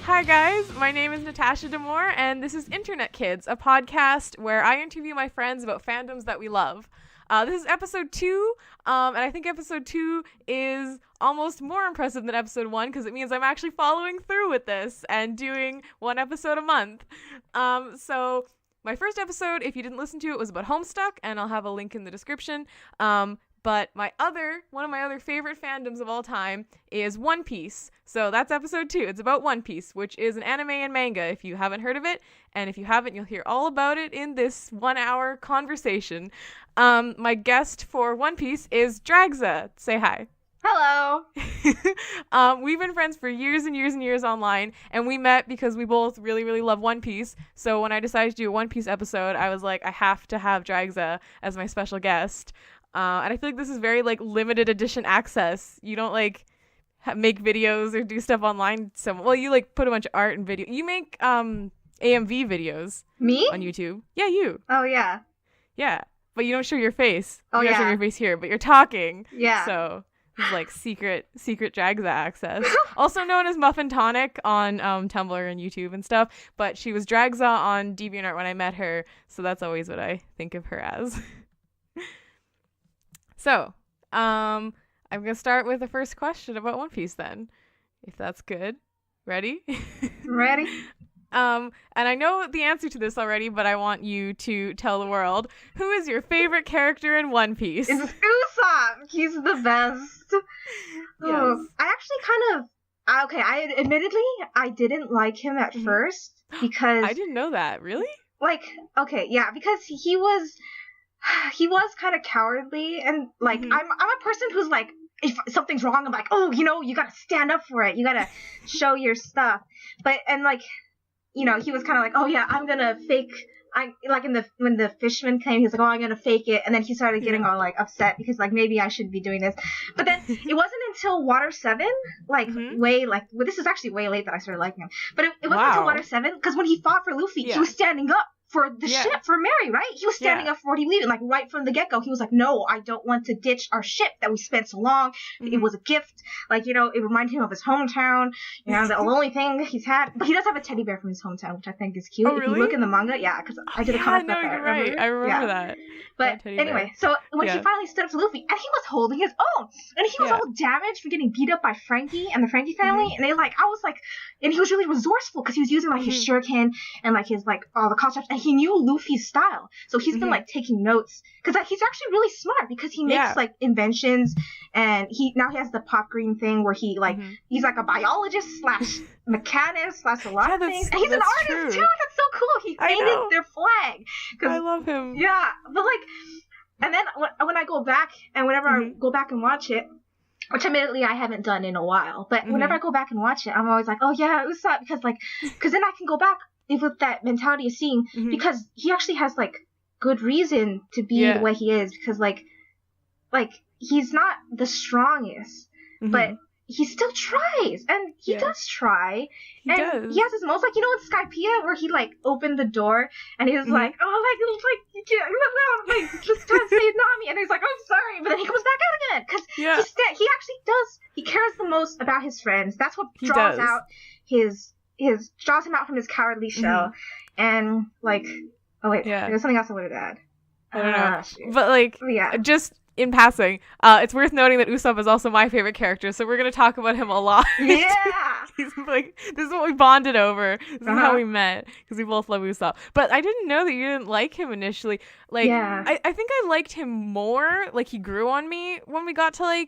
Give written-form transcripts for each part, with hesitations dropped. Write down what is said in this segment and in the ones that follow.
Hi guys, my name is Natasha Demore, and this is Internet Kids, a podcast where I interview my friends about fandoms that we love. This is episode 2, and I think episode 2 is almost more impressive than episode 1 because it means I'm actually following through with this and doing one episode a month. So my first episode, if you didn't listen to it, was about Homestuck, and I'll have a link in the description. But one of my other favorite fandoms of all time is One Piece. So that's episode 2. It's about One Piece, which is an anime and manga if you haven't heard of it. And if you haven't, you'll hear all about it in this 1-hour conversation. My guest for One Piece is Dragsa. Say hi. Hello. We've been friends for years and years and years online, and we met because we both really, really love One Piece. So when I decided to do a One Piece episode, I was like, I have to have Dragsa as my special guest. And I feel like this is very limited edition access. You don't make videos or do stuff online. Well, you put a bunch of art and video. You make AMV videos. Me? On YouTube. Yeah, you. Oh yeah. Yeah, but you don't show your face. Oh you don't yeah. show your face here, but you're talking. Yeah. So it's secret Dragsa access. Also known as Muffin Tonic on Tumblr and YouTube and stuff. But she was Dragsa on DeviantArt when I met her, so that's always what I think of her as. So, I'm going to start with the first question about One Piece then, if that's good. Ready? Ready? And I know the answer to this already, but I want you to tell the world, who is your favorite character in One Piece? It's Usopp. He's the best. Yes. I actually admittedly, I didn't like him at first because... I didn't know that. Really? Because he was kind of cowardly, and I'm a person who's if something's wrong, I'm like, oh, you gotta stand up for it, you gotta show your stuff. But he was kind of like, oh yeah, I'm gonna fake. When the fisherman came, he was like, oh, I'm gonna fake it, and then he started getting all upset because maybe I should be doing this. But then it wasn't until Water 7, this is actually way late that I started liking him. But it wasn't until Water 7, because when he fought for Luffy, he was standing up for the ship, for Mary, right? He was standing up for what he believed in, right from the get-go. He was like, no, I don't want to ditch our ship that we spent so long. It was a gift. It reminded him of his hometown, the only thing he's had. But he does have a teddy bear from his hometown, which I think is cute. Oh, really? If you look in the manga, because I did a comic about that. You're right. I remember that. But anyway, so when he finally stood up to Luffy, and he was holding his own, and he was all damaged from getting beat up by Frankie and the Frankie family, and and he was really resourceful because he was using his shuriken and his all the concepts, and he knew Luffy's style, so he's been taking notes because he's actually really smart because he makes inventions, and he has the pop green thing where he he's a biologist / mechanist / a lot of things, and he's an artist too. That's so cool. He painted their flag. I love him. Yeah, but and then when I go back, and whenever I go back and watch it, which admittedly I haven't done in a while, but whenever I go back and watch it, I'm always like, oh yeah, Usopp, because then I can go back with that mentality of seeing, because he actually has good reason to be the way he is, because he's not the strongest, but he still tries, and he does try. He does. He has his moments, in Skypiea, where he opened the door, and he was like, oh, you can't, just try to say Nami, and he's like, oh, I'm sorry, but then he comes back out again, because he actually does, he cares the most about his friends. That's what draws out draws him out from his cowardly shell, and there's something else I wanted to add. I don't know, but just in passing, it's worth noting that Usopp is also my favorite character, so we're gonna talk about him a lot. Yeah. He's this is what we bonded over. This is how we met, because we both love Usopp. But I didn't know that you didn't like him initially. I think I liked him more. He grew on me when we got to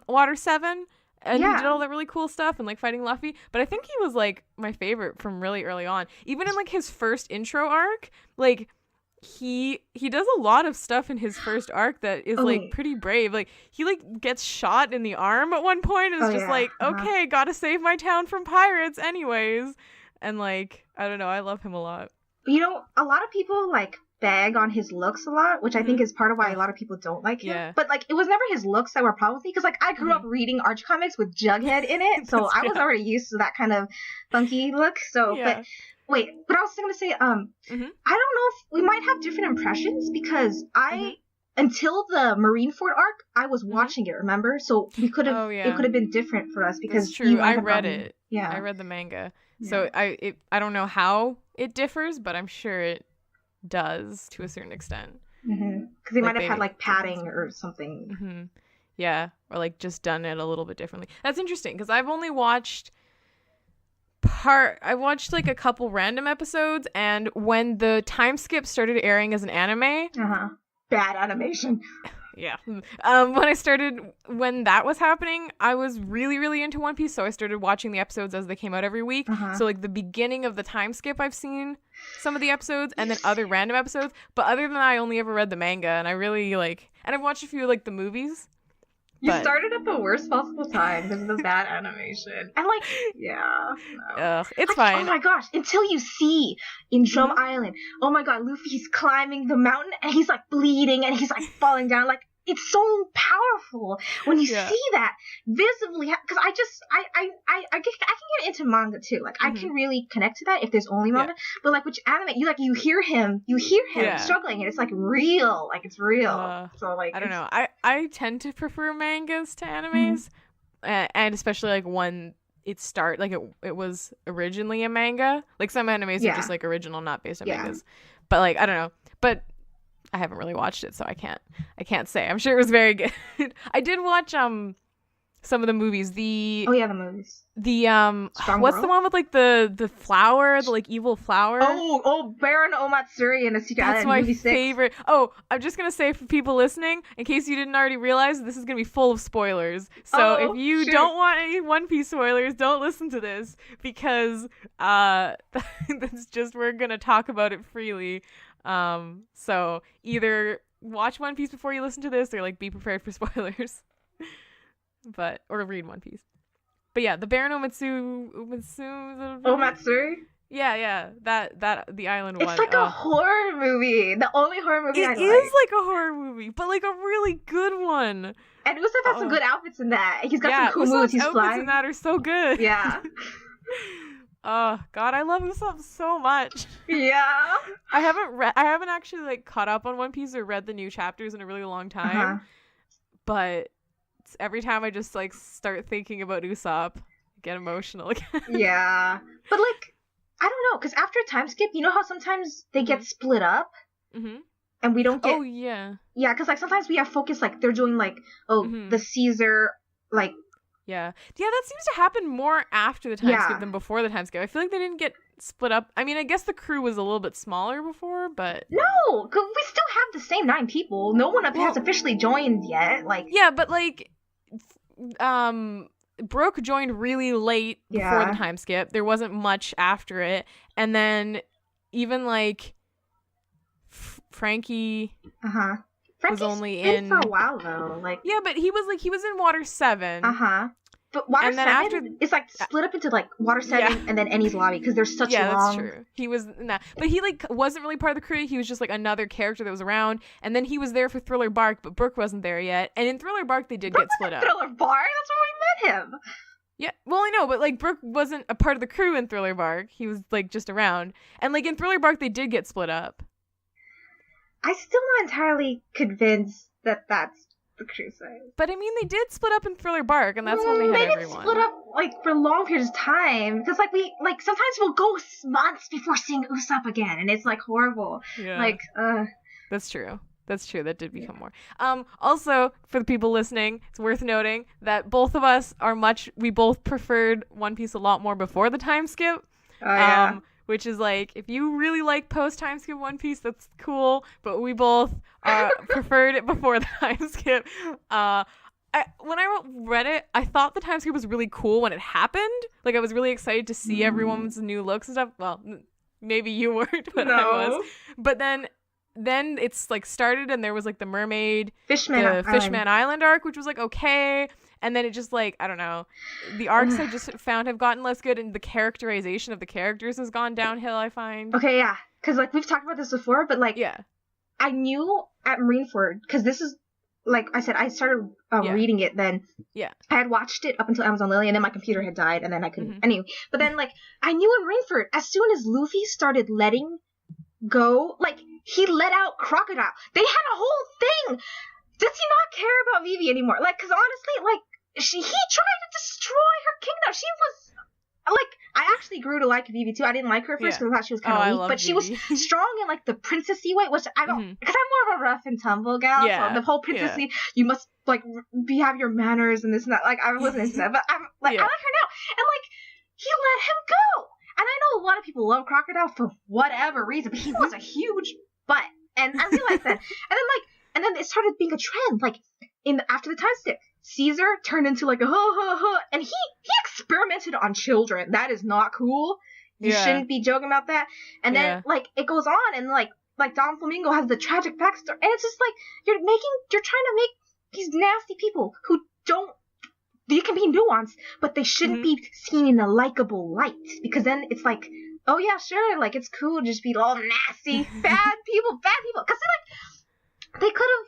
Water 7. And he did all that really cool stuff and fighting Luffy. But I think he was my favorite from really early on. Even in his first intro arc, he does a lot of stuff in his first arc that is pretty brave. He gets shot in the arm at one point and is okay, gotta save my town from pirates anyways. And I don't know, I love him a lot. A lot of people bag on his looks a lot, which I think is part of why a lot of people don't like him. Yeah. But it was never his looks that were a problem with me, because I grew up reading Arch comics with Jughead in it, so I was already used to that kind of funky look. So, but I was gonna say, I don't know if we might have different impressions, because I until the Marineford arc, I was watching it, remember? So we could have, it could have been different for us because that's true. I read it. Yeah. I read the manga. So I don't know how it differs, but I'm sure it does to a certain extent. Because they might have had like padding or something. Yeah, or like just done it a little bit differently. That's interesting because I've only watched like a couple random episodes, and when the time skip started airing as an anime, bad animation. Yeah. When that was happening, I was really, really into One Piece, so I started watching the episodes as they came out every week. So like the beginning of the time skip, I've seen some of the episodes, and then other random episodes. But other than that, I only ever read the manga, and I really and I've watched a few like the movies. You started at the worst possible time because of the bad animation. And it's fine. Oh my gosh, until you see in Drum Island, oh my god, Luffy's climbing the mountain and he's like bleeding and he's like falling down. Like, it's so powerful when you see that visibly. Because I can get into manga too. Like, I can really connect to that if there's only manga. But like with anime, you hear him struggling, and it's like real. Like, it's real. So like, I don't know. I tend to prefer mangas to animes, and especially like when it was originally a manga. Like some animes are just like original, not based on mangas. But like, I don't know. But I haven't really watched it, so I can't say. I'm sure it was very good. I did watch some of the movies. The movies. The what's the one with like the flower, the like evil flower? Oh, Baron Omatsuri and the Secret Island. That's my favorite. Oh, I'm just gonna say for people listening, in case you didn't already realize, this is gonna be full of spoilers. So if you don't want any One Piece spoilers, don't listen to this because that's just, we're gonna talk about it freely. So either watch One Piece before you listen to this, or like be prepared for spoilers. Or read One Piece. But yeah, the Baron Omatsuri? Yeah, that the island one. It's like a horror movie. The only horror movie I like. It is like a horror movie, but like a really good one. And Usopp has some good outfits in that. He's got some cool moves. He's outfits flying. in that are so good. Yeah. Oh God, I love Usopp so much. Yeah. I haven't actually like caught up on One Piece or read the new chapters in a really long time. But every time I just like start thinking about Usopp, I get emotional again. Yeah. But like, I don't know, because after a time skip, you know how sometimes they get split up? And we don't get... Oh, yeah. Yeah, because like sometimes we have focus, like they're doing like, the Caesar, like... Yeah, that seems to happen more after the time skip than before the time skip. I feel like they didn't get split up. I mean, I guess the crew was a little bit smaller before, but... No, because we still have the same 9 people. No one has officially joined yet. Like... Yeah, but like... Brooke joined really late before the time skip. There wasn't much after it. And then even like Frankie was only in for a while though. Like, yeah, but he was in Water 7. But Water 7 is like split up into like Water 7 and then Enies Lobby because there's such long... Yeah, that's true. He was in that. But he like wasn't really part of the crew. He was just like another character that was around. And then he was there for Thriller Bark, but Brooke wasn't there yet. And in Thriller Bark, they did get split up. Thriller Bark? That's where we met him. Yeah, well, I know, but like Brooke wasn't a part of the crew in Thriller Bark. He was like just around. And like in Thriller Bark, they did get split up. I'm still not entirely convinced that that's the crew size. But I mean, they did split up in Thriller Bark, and that's when they had everyone. They split up like for long periods of time because like we like sometimes we'll go months before seeing Usopp again, and it's like horrible. Yeah. Like, That's true. That's true. That did become more. Also, for the people listening, it's worth noting that both of us we both preferred One Piece a lot more before the time skip. Which is like, if you really like post-time skip One Piece, that's cool. But we both preferred it before the time skip. When I read it, I thought the time skip was really cool when it happened. Like, I was really excited to see everyone's new looks and stuff. Well, maybe you weren't, but I was. But then it's like started, and there was like the mermaid, Fishman Island arc, which was like okay. And then it just like, I don't know, the arcs I just found have gotten less good, and the characterization of the characters has gone downhill, I find. Okay, yeah. Because like we've talked about this before, but like, I knew at Marineford, because this is, like I said, I started reading it then. Yeah. I had watched it up until Amazon Lily, and then my computer had died, and then I couldn't. Anyway, but then like, I knew in Marineford, as soon as Luffy started letting go, like, he let out Crocodile. They had a whole thing. Does he not care about Vivi anymore? Like, because honestly, like, he tried to destroy her kingdom. She was, like, I actually grew to like Vivi too. I didn't like her at first because I thought she was kind of weak, but she was strong in, like, the princessy way, which I don't, because I'm more of a rough and tumble gal, so the whole princessy, you must, like, have your manners and this and that. Like, I wasn't into that, but I'm, like, I like her now. And, like, he let him go. And I know a lot of people love Crocodile for whatever reason, but he was a huge butt. And I realized that. And then it started being a trend. Like, after the time skip, Caesar turned into, like, a and he experimented on children. That is not cool. You shouldn't be joking about that. And then, like, it goes on, and, like Don Flamingo has the tragic backstory. And it's just, like, you're trying to make these nasty people who don't, they can be nuanced, but they shouldn't be seen in a likable light, because then it's like, oh yeah, sure, like, it's cool to just be all nasty, bad people, because they could have,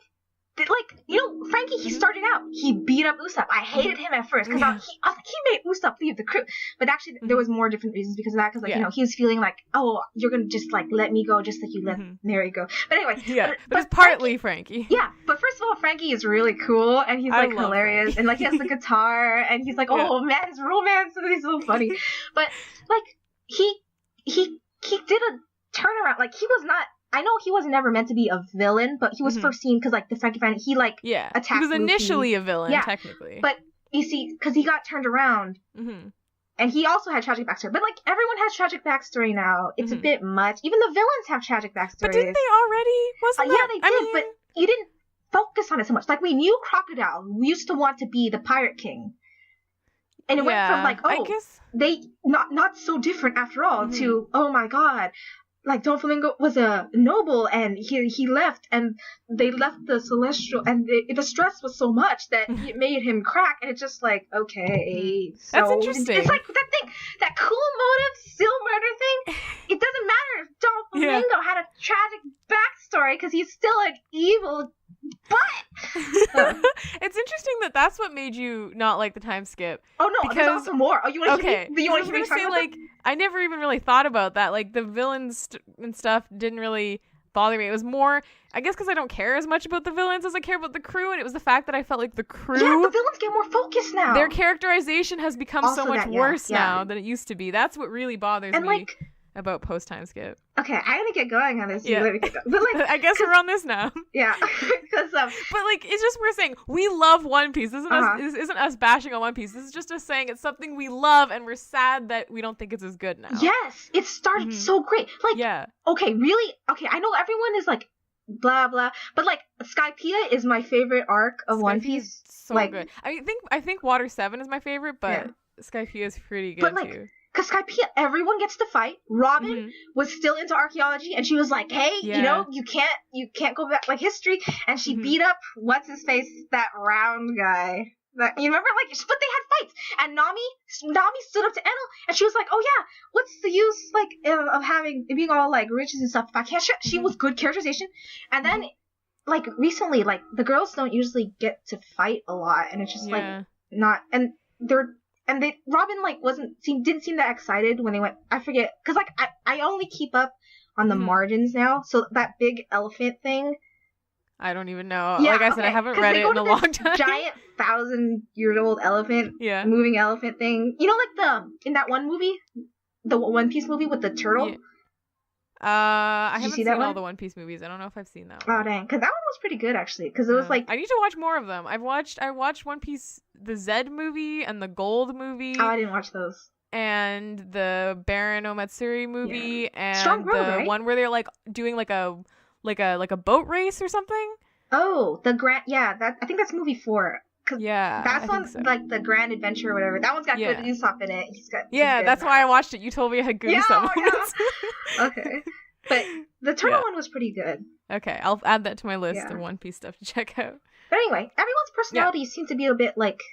like, you know, Frankie, he started out, he beat up Usopp. I hated him at first, because he made Usopp leave the crew, but actually, there was more different reasons because of that, because, like, you know, he was feeling like, oh, you're gonna just, like, let me go, just like you let Mary go. But anyway, but it's partly Frankie. Yeah, but first of all, Frankie is really cool, and he's, like, hilarious, and, like, he has the guitar, and he's like, oh, man's romance, and he's so funny. But, like, he did a turnaround. Like, he was not, I know he was never meant to be a villain, but he was first seen because, like, the Frankie family, he, like, attacked he was initially Luffy. a villain, technically. But, you see, because he got turned around, and he also had tragic backstory. But, like, everyone has tragic backstory now. It's a bit much. Even the villains have tragic backstories. But didn't they already? Wasn't yeah, they did, but you didn't focus on it so much. Like, we knew Crocodile used to want to be the Pirate King. And it went from, like, oh, they not so different after all, to, oh my god, like, Don Flamingo was a noble, and he left, and they left the Celestial, and the stress was so much that it made him crack, and it's just like, okay, so that's interesting. It's like that thing, that cool motive, still murder thing. It doesn't matter if Don Flamingo had a tragic backstory, because he's still an evil butt. It's interesting that that's what made you not like the time skip. Oh no, because, there's also more. Oh, you want to hear me say, like, I never even really thought about that. Like, the villains and stuff didn't really bother me. It was more, I guess, because I don't care as much about the villains as I care about the crew, and it was the fact that I felt like the crew, the villains get more focused now. Their characterization has become also so much worse now than it used to be. That's what really bothers me. Like, about post-time skip. Okay, I'm gonna get going on this. Yeah. But, like, I guess we're on this now. Yeah. Because but, like, it's just we're saying we love One Piece. This isn't us bashing on One Piece. This is just us saying it's something we love, and we're sad that we don't think it's as good now. Yes, it started so great. Like, okay, really? Okay, I know everyone is like, blah blah, but, like, Skypiea is my favorite arc of One Piece. So, like, good. I think Water 7 is my favorite, but Skypiea is pretty good, like, too. Because Skypiea, everyone gets to fight. Robin was still into archaeology, and she was like, "Hey, you know, you can't go back, like, history." And she beat up what's his face, that round guy. That, you remember, like, but they had fights, and Nami stood up to Enel, and she was like, "Oh yeah, what's the use, like, of being all, like, riches and stuff if I can't?" She was good characterization, and then, like, recently, like, the girls don't usually get to fight a lot, and it's just like not, and Robin, like, didn't seem that excited when they went, I forget, because, like, I only keep up on the margins now, so that big elephant thing. I don't even know. Yeah, like I said, I haven't read it in a long time. Giant 1,000-year-old elephant, moving elephant thing. You know, like, in that one movie, the One Piece movie with the turtle? Yeah. I haven't seen all the One Piece movies. I don't know if I've seen that one. Oh, dang. Because that one was pretty good, actually. Because it was like... I need to watch more of them. I watched One Piece, the Zed movie and the Gold movie. Oh, I didn't watch those. And the Baron Omatsuri movie. And Strong Road, right? One where they're, like, doing, like a boat race or something. Oh, the Grand... Yeah, I think that's movie 4. That's one's like the Grand Adventure or whatever. That one's got good Usopp in it. He's that's why I watched it. You told me it had good Usopp moments. Okay. But the turtle one was pretty good. Okay, I'll add that to my list of One Piece stuff to check out. But anyway, everyone's personalities seem to be a bit like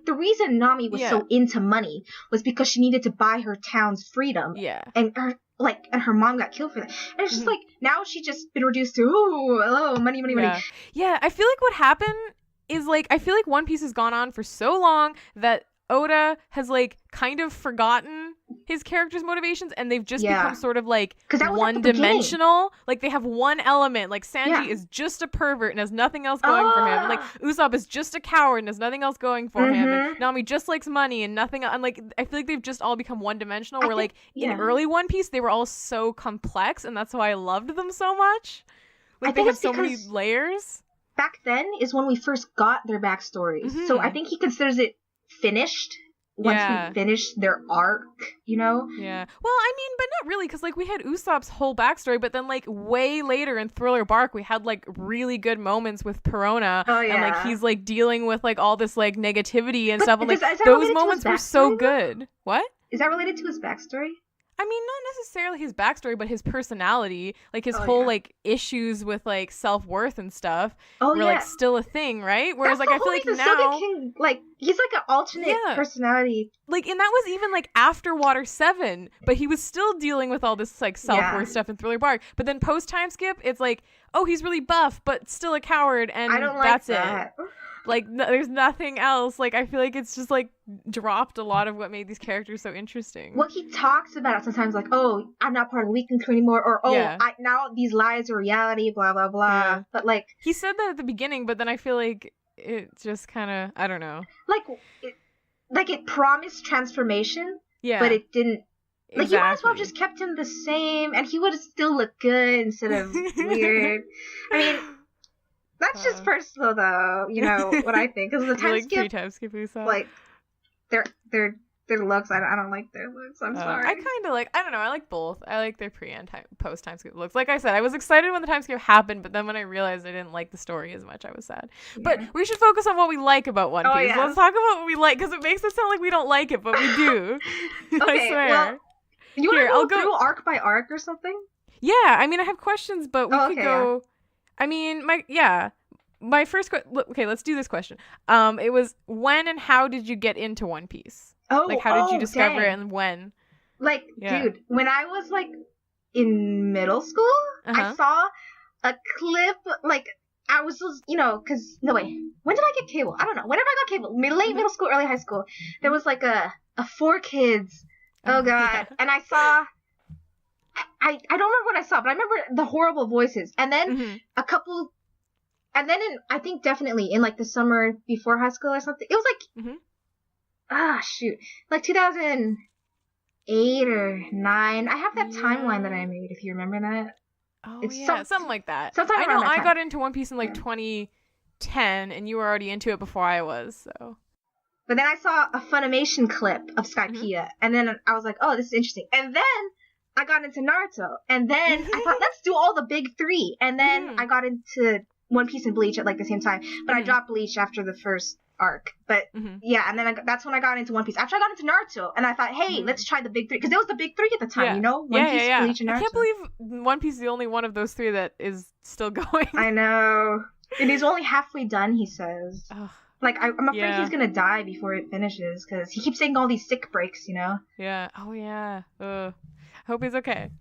the reason Nami was so into money was because she needed to buy her town's freedom. Yeah. And her mom got killed for that. And it's just like, now she's just been reduced to, oh, money. Yeah, I feel like what happened is, like, I feel like One Piece has gone on for so long that Oda has, like, kind of forgotten his character's motivations, and they've just become sort of like one-dimensional. Like they have one element. Like Sanji is just a pervert and has nothing else going for him. And like Usopp is just a coward and has nothing else going for him. And Nami just likes money and nothing. And like I feel like they've just all become one-dimensional. Where like in early One Piece they were all so complex, and that's why I loved them so much. Like they had so many layers. Back then is when we first got their backstories. So I think he considers it finished. Once we finished their arc, you know? Yeah. Well, I mean, but not really, because, like, we had Usopp's whole backstory, but then, like, way later in Thriller Bark, we had, like, really good moments with Perona. Oh, yeah. And, like, he's, like, dealing with, like, all this, like, negativity and stuff. And, like, those moments were so good. What? Is that related to his backstory? I mean, not necessarily his backstory, but his personality, like his whole like issues with like self-worth and stuff were like still a thing, right? Whereas like I feel like now he's like an alternate personality. Like, and that was even like after Water 7, but he was still dealing with all this like self-worth stuff in Thriller Bark. But then post time skip, it's like, oh, he's really buff, but still a coward, and I don't like that's that. it. Like, there's nothing else. Like, I feel like it's just, like, dropped a lot of what made these characters so interesting. Well, he talks about it sometimes, like, oh, I'm not part of the weekend crew anymore, or, oh, now these lies are reality, blah, blah, blah. Yeah. But, like... He said that at the beginning, but then I feel like it just kind of, I don't know. Like, it promised transformation, but it didn't... Like, you might as well just kept him the same, and he would have still looked good instead of weird. I mean... That's just personal, though. You know what I think, because the time like skip, time skip Usopp. Like their looks. I don't like their looks. I'm sorry. I kind of like. I don't know. I like both. I like their pre and post time skip looks. Like I said, I was excited when the time skip happened, but then when I realized I didn't like the story as much, I was sad. Yeah. But we should focus on what we like about One Piece. Oh, yeah. Let's talk about what we like, because it makes it sound like we don't like it, but we do. Okay, I swear. Well, you want to go through arc by arc or something? Yeah. I mean, I have questions, but we could go. Yeah. I mean, my first question. Okay, let's do this question. It was, when and how did you get into One Piece? Oh, like, how did you discover it, and when? Like, dude, when I was like in middle school, I saw a clip. Like, I was just, because when did I get cable? I don't know. Whenever I got cable, late middle school, early high school, there was like a 4Kids. Oh god, and I saw. I don't remember what I saw, but I remember the horrible voices, and then a couple. And then I think definitely in like the summer before high school or something. It was like, like 2008 or 9. I have that timeline that I made, if you remember that. Oh, it's something like that. I know I got into One Piece in like 2010, and you were already into it before I was, so. But then I saw a Funimation clip of Skypiea, and then I was like, oh, this is interesting. And then I got into Naruto, and then I thought, let's do all the big 3. And then I got into One Piece and Bleach at like the same time, but I dropped Bleach after the first arc. But yeah, and then that's when I got into One Piece. After I got into Naruto, and I thought, hey, let's try the big 3, because it was the big 3 at the time, One Piece, Bleach, and Naruto. I can't believe One Piece is the only one of those 3 that is still going. I know, and he's only halfway done. He says, like, I'm afraid he's gonna die before it finishes, because he keeps taking all these sick breaks, Yeah. Oh yeah. Hope he's okay.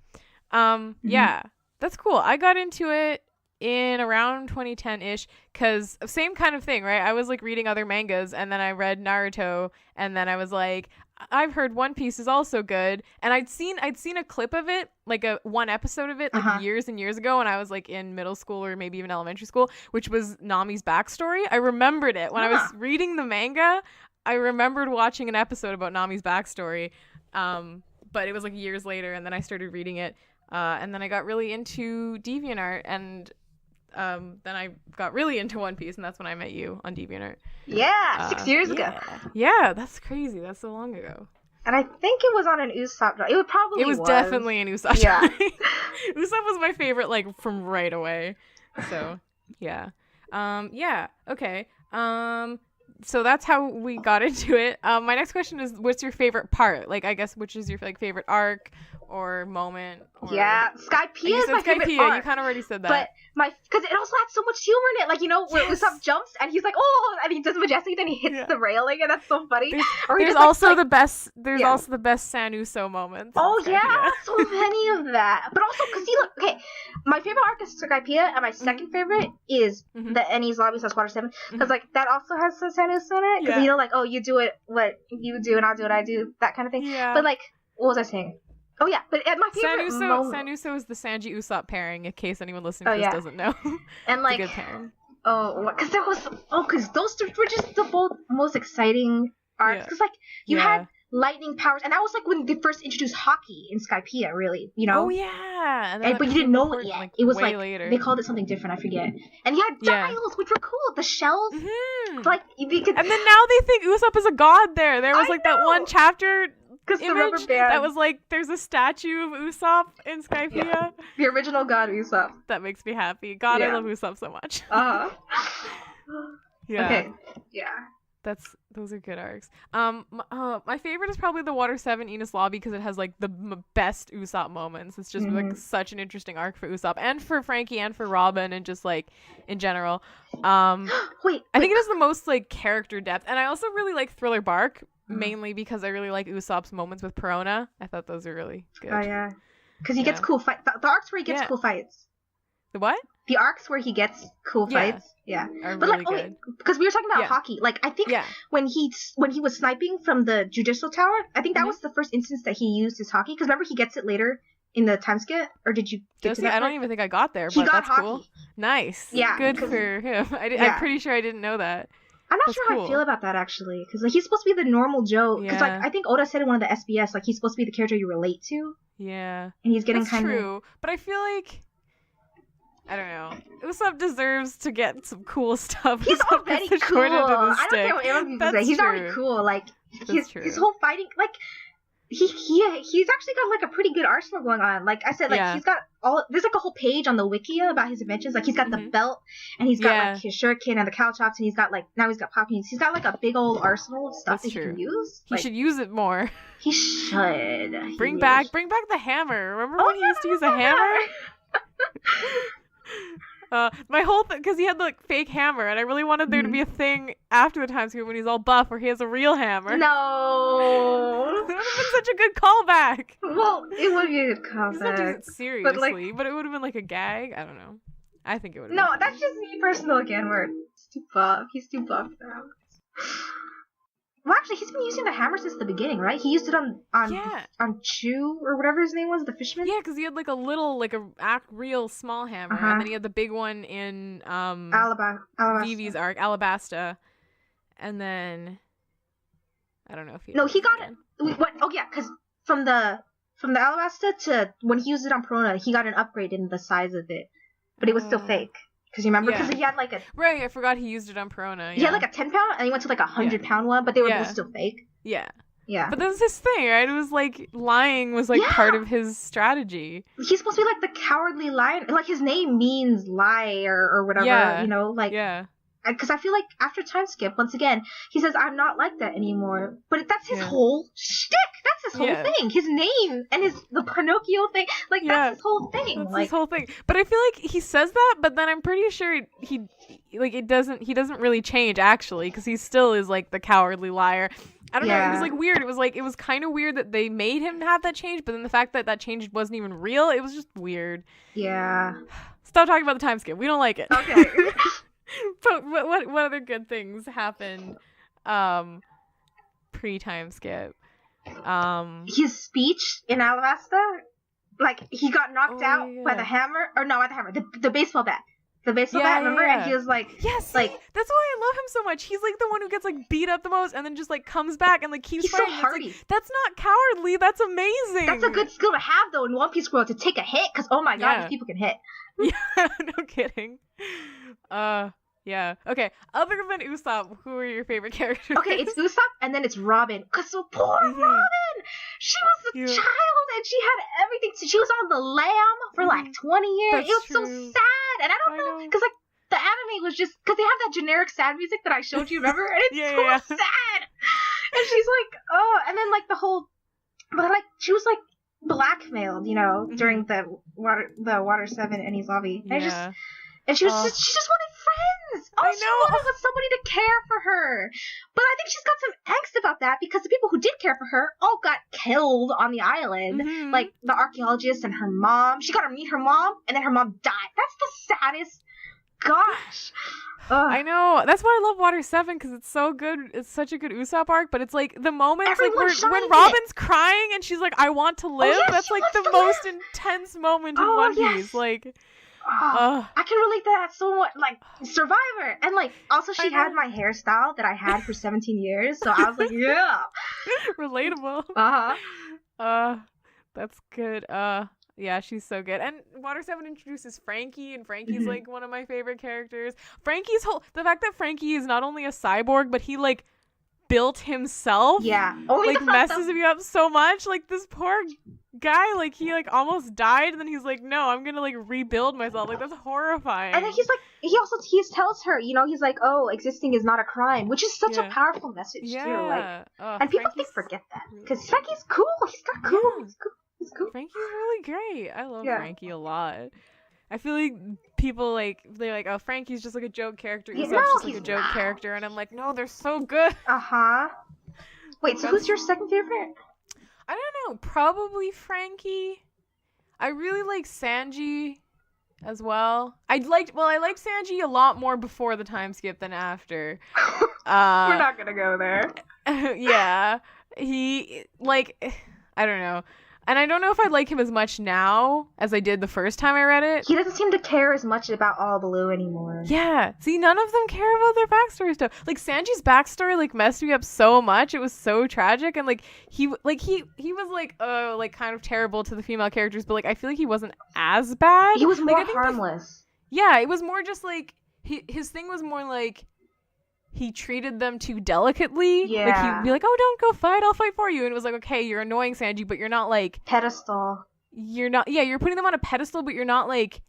Yeah, that's cool. I got into it in around 2010-ish, because same kind of thing, right? I was like reading other mangas, and then I read Naruto, and then I was like, I've heard One Piece is also good, and I'd seen a clip of it, like one episode of it, like years and years ago, when I was like in middle school or maybe even elementary school, which was Nami's backstory. I remembered it when I was reading the manga. I remembered watching an episode about Nami's backstory, but it was like years later, and then I started reading it, and then I got really into DeviantArt, and then I got really into One Piece, and that's when I met you on DeviantArt. Yeah, 6 years ago. Yeah, that's crazy. That's so long ago. And I think it was on an Usopp drawing. It was definitely an Usopp drawing. Usopp was my favorite, like, from right away. So, yeah. Okay. So that's how we got into it. My next question is, what's your favorite part? Like, I guess, which is your like favorite arc or moment? Or... Yeah, Skypiea is my favorite arc. You kind of already said that. But because it also had so much humor in it. Like, where Usopp jumps and he's like, oh, and he does majestic, then he hits the railing, and that's so funny. There's also the best San Uso moments. Oh yeah, so many of that. But also, because my favorite arc is Skypiea, and my second favorite is the Enies Lobby / Water 7, because like that also has some San Uso in it. Because like, oh, you do it what you do, and I'll do what I do, that kind of thing. Yeah. But like, what was I saying? Oh yeah, but my favorite moment. Sanuso is the Sanji Usopp pairing, in case anyone listening to this doesn't know. And like, it's a good pairing. Because those two were just the both most exciting arcs. Because like you had lightning powers, and that was like when they first introduced hockey in Skypiea, really, you know? Oh yeah, but you didn't know it yet. Like, it was way like later. They called it something different. I forget. And you had dials, which were cool. The shells, like you could. And then now they think Usopp is a god. There was like that one chapter. Because the rubber band. That was like, there's a statue of Usopp in Skypiea. Yeah. The original god Usopp. That makes me happy. God, I love Usopp so much. Yeah. Okay. Yeah. Those are good arcs. My favorite is probably the Water 7 Enos Lobby because it has like the best Usopp moments. It's just like such an interesting arc for Usopp and for Frankie and for Robin and just like in general. I think it has the most like character depth, and I also really like Thriller Bark. Mainly because I really like Usopp's moments with Perona. I thought those are really good. Oh, yeah. Because he gets cool fights. The arcs where he gets cool fights. The what? The arcs where he gets cool fights. Yeah. Are but really like, good. Because we were talking about hockey. Like, I think when he was sniping from the judicial tower, I think that was the first instance that he used his hockey. Because remember, he gets it later in the time skip? Or did you get to that? I don't even think I got there, but that's hockey. Cool. Nice. Yeah. Good for him. I'm pretty sure I didn't know that. I'm not sure how I feel about that, actually. Because like, he's supposed to be the normal Joe. Because like, I think Oda said in one of the SBS, like, he's supposed to be the character you relate to. Yeah. And he's getting kind of... That's true. But I feel like... I don't know. Usopp deserves to get some cool stuff. He's already cool. I don't care what anyone can say. He's already cool. Like, his whole fighting... Like, he's actually got like a pretty good arsenal going on. Like I said, like he's got there's like a whole page on the wiki about his inventions. Like he's got the belt, and he's got like his shuriken and the caltrops, and he's got like now he's got poppings. He's got like a big old arsenal of stuff that he can use. He should use it more. He should. Bring back the hammer. Remember when he used to use a hammer? My whole thing, because he had the like, fake hammer, and I really wanted there to be a thing after the time skip when he's all buff where he has a real hammer. No, that would have been such a good callback. Well, it would be a good callback. He's not doing it seriously, but it would have been like a gag. I don't know. I think it would. No, that's just me personal again. Where it's too buff. He's too buff now. Well, actually, he's been using the hammer since the beginning, right? He used it on Chu or whatever his name was, the fisherman. Yeah, because he had like a little, like a real small hammer, and then he had the big one in Alabasta. Vivi's arc, Alabasta, and then I don't know if he. No, he got it. What? Oh yeah, because from the Alabasta to when he used it on Perona, he got an upgrade in the size of it, but it was still fake. Because you remember, because he had like a... Right, I forgot he used it on Perona. He had like a 10-pound, and he went to like a 100-pound one, but they were both still fake. Yeah. Yeah. But that was his thing, right? It was like, lying was like part of his strategy. He's supposed to be like the cowardly lion. Like, his name means lie or whatever, you know? Like, because I feel like after time skip, once again, he says, I'm not like that anymore. But that's his whole shtick. That's his whole thing. His name and the Pinocchio thing. Like, that's his whole thing. That's his whole thing. But I feel like he says that, but then I'm pretty sure he doesn't really change, actually, because he still is, like, the cowardly liar. I don't know. It was, like, weird. It was kind of weird that they made him have that change, but then the fact that change wasn't even real, it was just weird. Yeah. Stop talking about the time skip. We don't like it. Okay. But what other good things happened pre-time skip? His speech in Alabasta, like he got knocked out by the hammer, or no, not the hammer, the baseball bat. The baseball bat, remember? And he was like, yes, like that's why I love him so much. He's like the one who gets like beat up the most, and then just like comes back and like keeps fighting. So hardy. Like, that's not cowardly. That's amazing. That's a good skill to have though in One Piece world, to take a hit, because oh my god, these people can hit. Yeah, no kidding. Yeah. Okay. Other than Usopp, who are your favorite characters? Okay, it's Usopp and then it's Robin. Cause so poor Robin, she was a child and she had everything. She was on the lam for like 20 years. That's it was true. So sad, and I don't know, cause like the anime was just because they have that generic sad music that I showed you, remember? And it's so sad. And she's like, oh, and then like the whole, but like she was like blackmailed, you know, during the Water 7 and his lobby. And she just wanted friends. All she wanted was somebody to care for her. But I think she's got some angst about that because the people who did care for her all got killed on the island. Mm-hmm. Like the archaeologist and her mom. She got to meet her mom, and then her mom died. That's the saddest gosh. I know. That's why I love Water 7, because it's so good. It's such a good Usopp arc, but it's like the moments like when Robin's crying and she's like, I want to live, that's like the most intense moment in One Piece. Like, I can relate to that so much. Like, Survivor. And like, also she had my hairstyle that I had for 17 years, so I was like, yeah. Relatable. That's good. Yeah, she's so good. And Water 7 introduces Frankie, and Frankie's like one of my favorite characters. The fact that Frankie is not only a cyborg, but he like built himself. Yeah. Like messes me up so much. Like this poor guy, like he like almost died, and then he's like, no, I'm gonna like rebuild myself. Like that's horrifying. And then he's like, he tells her, you know, he's like, oh, existing is not a crime, which is such a powerful message too. Like, and people forget that because Frankie's cool. He's got cool. Yeah. He's cool. He's cool. Frankie's really great. I love Frankie a lot. I feel like people they're like, oh, Frankie's just like a joke character. Usopp's just like a joke character, and I'm like, no, they're so good. Wait, so who's your second favorite? I don't know. Probably Frankie. I really like Sanji as well. I liked Sanji a lot more before the time skip than after. We're not gonna go there. Yeah. He I don't know. And I don't know if I like him as much now as I did the first time I read it. He doesn't seem to care as much about All Blue anymore. Yeah. See, none of them care about their backstory stuff. Like, Sanji's backstory, like, messed me up so much. It was so tragic. And, like, he was, like, kind of terrible to the female characters. But, like, I feel like he wasn't as bad. He was more harmless. Yeah, it was more just, like, his thing was more, like, he treated them too delicately. Yeah. Like, he'd be like, oh, don't go fight, I'll fight for you. And it was like, okay, you're annoying, Sanji, but you're not, like... pedestal. You're putting them on a pedestal, but you're not, like...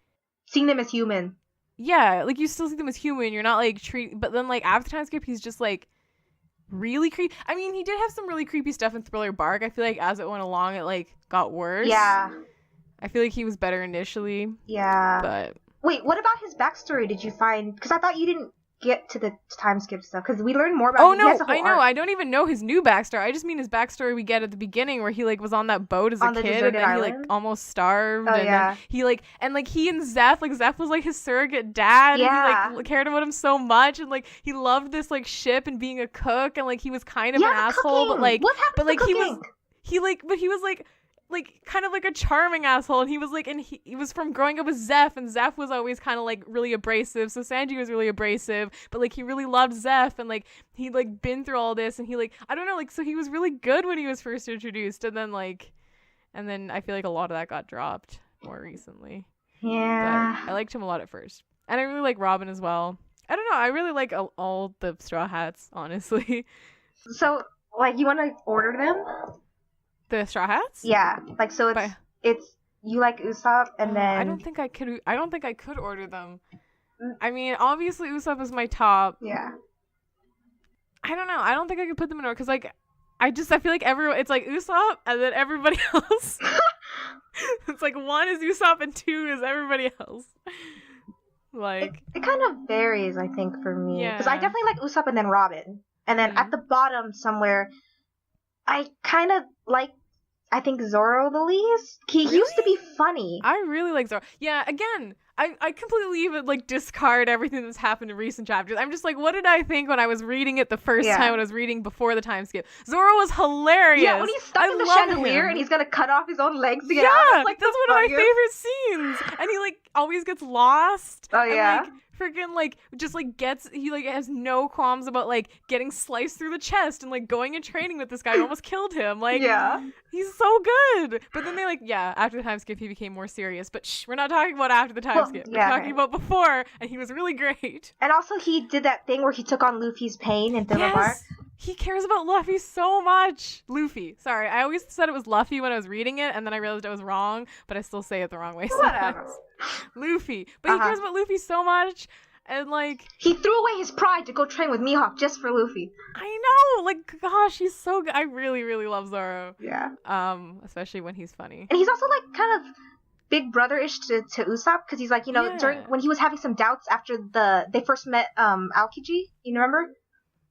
seeing them as human. Yeah, like, you still see them as human. You're not, like, but then, like, after time skip, he's just, like, really creepy. I mean, he did have some really creepy stuff in Thriller Bark. I feel like as it went along, it, like, got worse. Yeah. I feel like he was better initially. Yeah. But... wait, what about his backstory did you find? Because I thought you didn't get to the time skip stuff, because we learned more about him. No, I know. I don't even know his new backstory. I just mean his backstory we get at the beginning, where he like was on that boat as a kid, and then he like almost starved, and then he like, and like he and Zeph, like Zeph was like his surrogate dad, and he like cared about him so much, and like he loved this like ship and being a cook, and like he was kind of an asshole, but like, what happened he was like kind of like a charming asshole, and he was like, and he was from growing up with Zeph, and Zeph was always kind of like really abrasive, so Sanji was really abrasive, but like he really loved Zeph, and like he'd like been through all this, and he like, I don't know, like, so he was really good when he was first introduced, and then I feel like a lot of that got dropped more recently. Yeah. But I liked him a lot at first, and I really like Robin as well. I don't know, I really like all the Straw Hats, honestly. So like, you want to order them? The Straw Hats? Yeah, like, so it's you like Usopp, and then I don't think I could order them. I mean, obviously Usopp is my top. Yeah. I don't know. I don't think I could put them in order, because like I feel like everyone, it's like Usopp and then everybody else. It's like 1 is Usopp and 2 is everybody else. Like it kind of varies, I think, for me, because I Yeah. definitely like Usopp and then Robin, and then at the bottom somewhere, I kind of like, I think, Zoro the least. He used to be funny. I really like Zoro. Yeah, again, I completely even like discard everything that's happened in recent chapters. I'm just like, what did I think when I was reading it the first time, when I was reading before the time skip? Zoro was hilarious. Yeah, when he's stuck in the chandelier and he's gonna cut off his own legs to get out. Yeah, like, that's one of my favorite scenes. And he like always gets lost. Oh yeah. And, like, freaking like just like he like has no qualms about like getting sliced through the chest and like going and training with this guy who almost killed him. Like, he's so good. But then they like, after the time skip he became more serious. But we're not talking about after the time skip. We're talking about before, and he was really great. And also he did that thing where he took on Luffy's pain in Thriller Bark. He cares about Luffy so much. Luffy. Sorry, I always said it was Luffy when I was reading it, and then I realized I was wrong, but I still say it the wrong way sometimes. Luffy. But he cares about Luffy so much, and like... he threw away his pride to go train with Mihawk just for Luffy. I know! Like, gosh, he's so good. I really, really love Zoro. Yeah. Especially when he's funny. And he's also like kind of big brother-ish to Usopp, because he's like, you know, during when he was having some doubts after they first met Aokiji, you remember?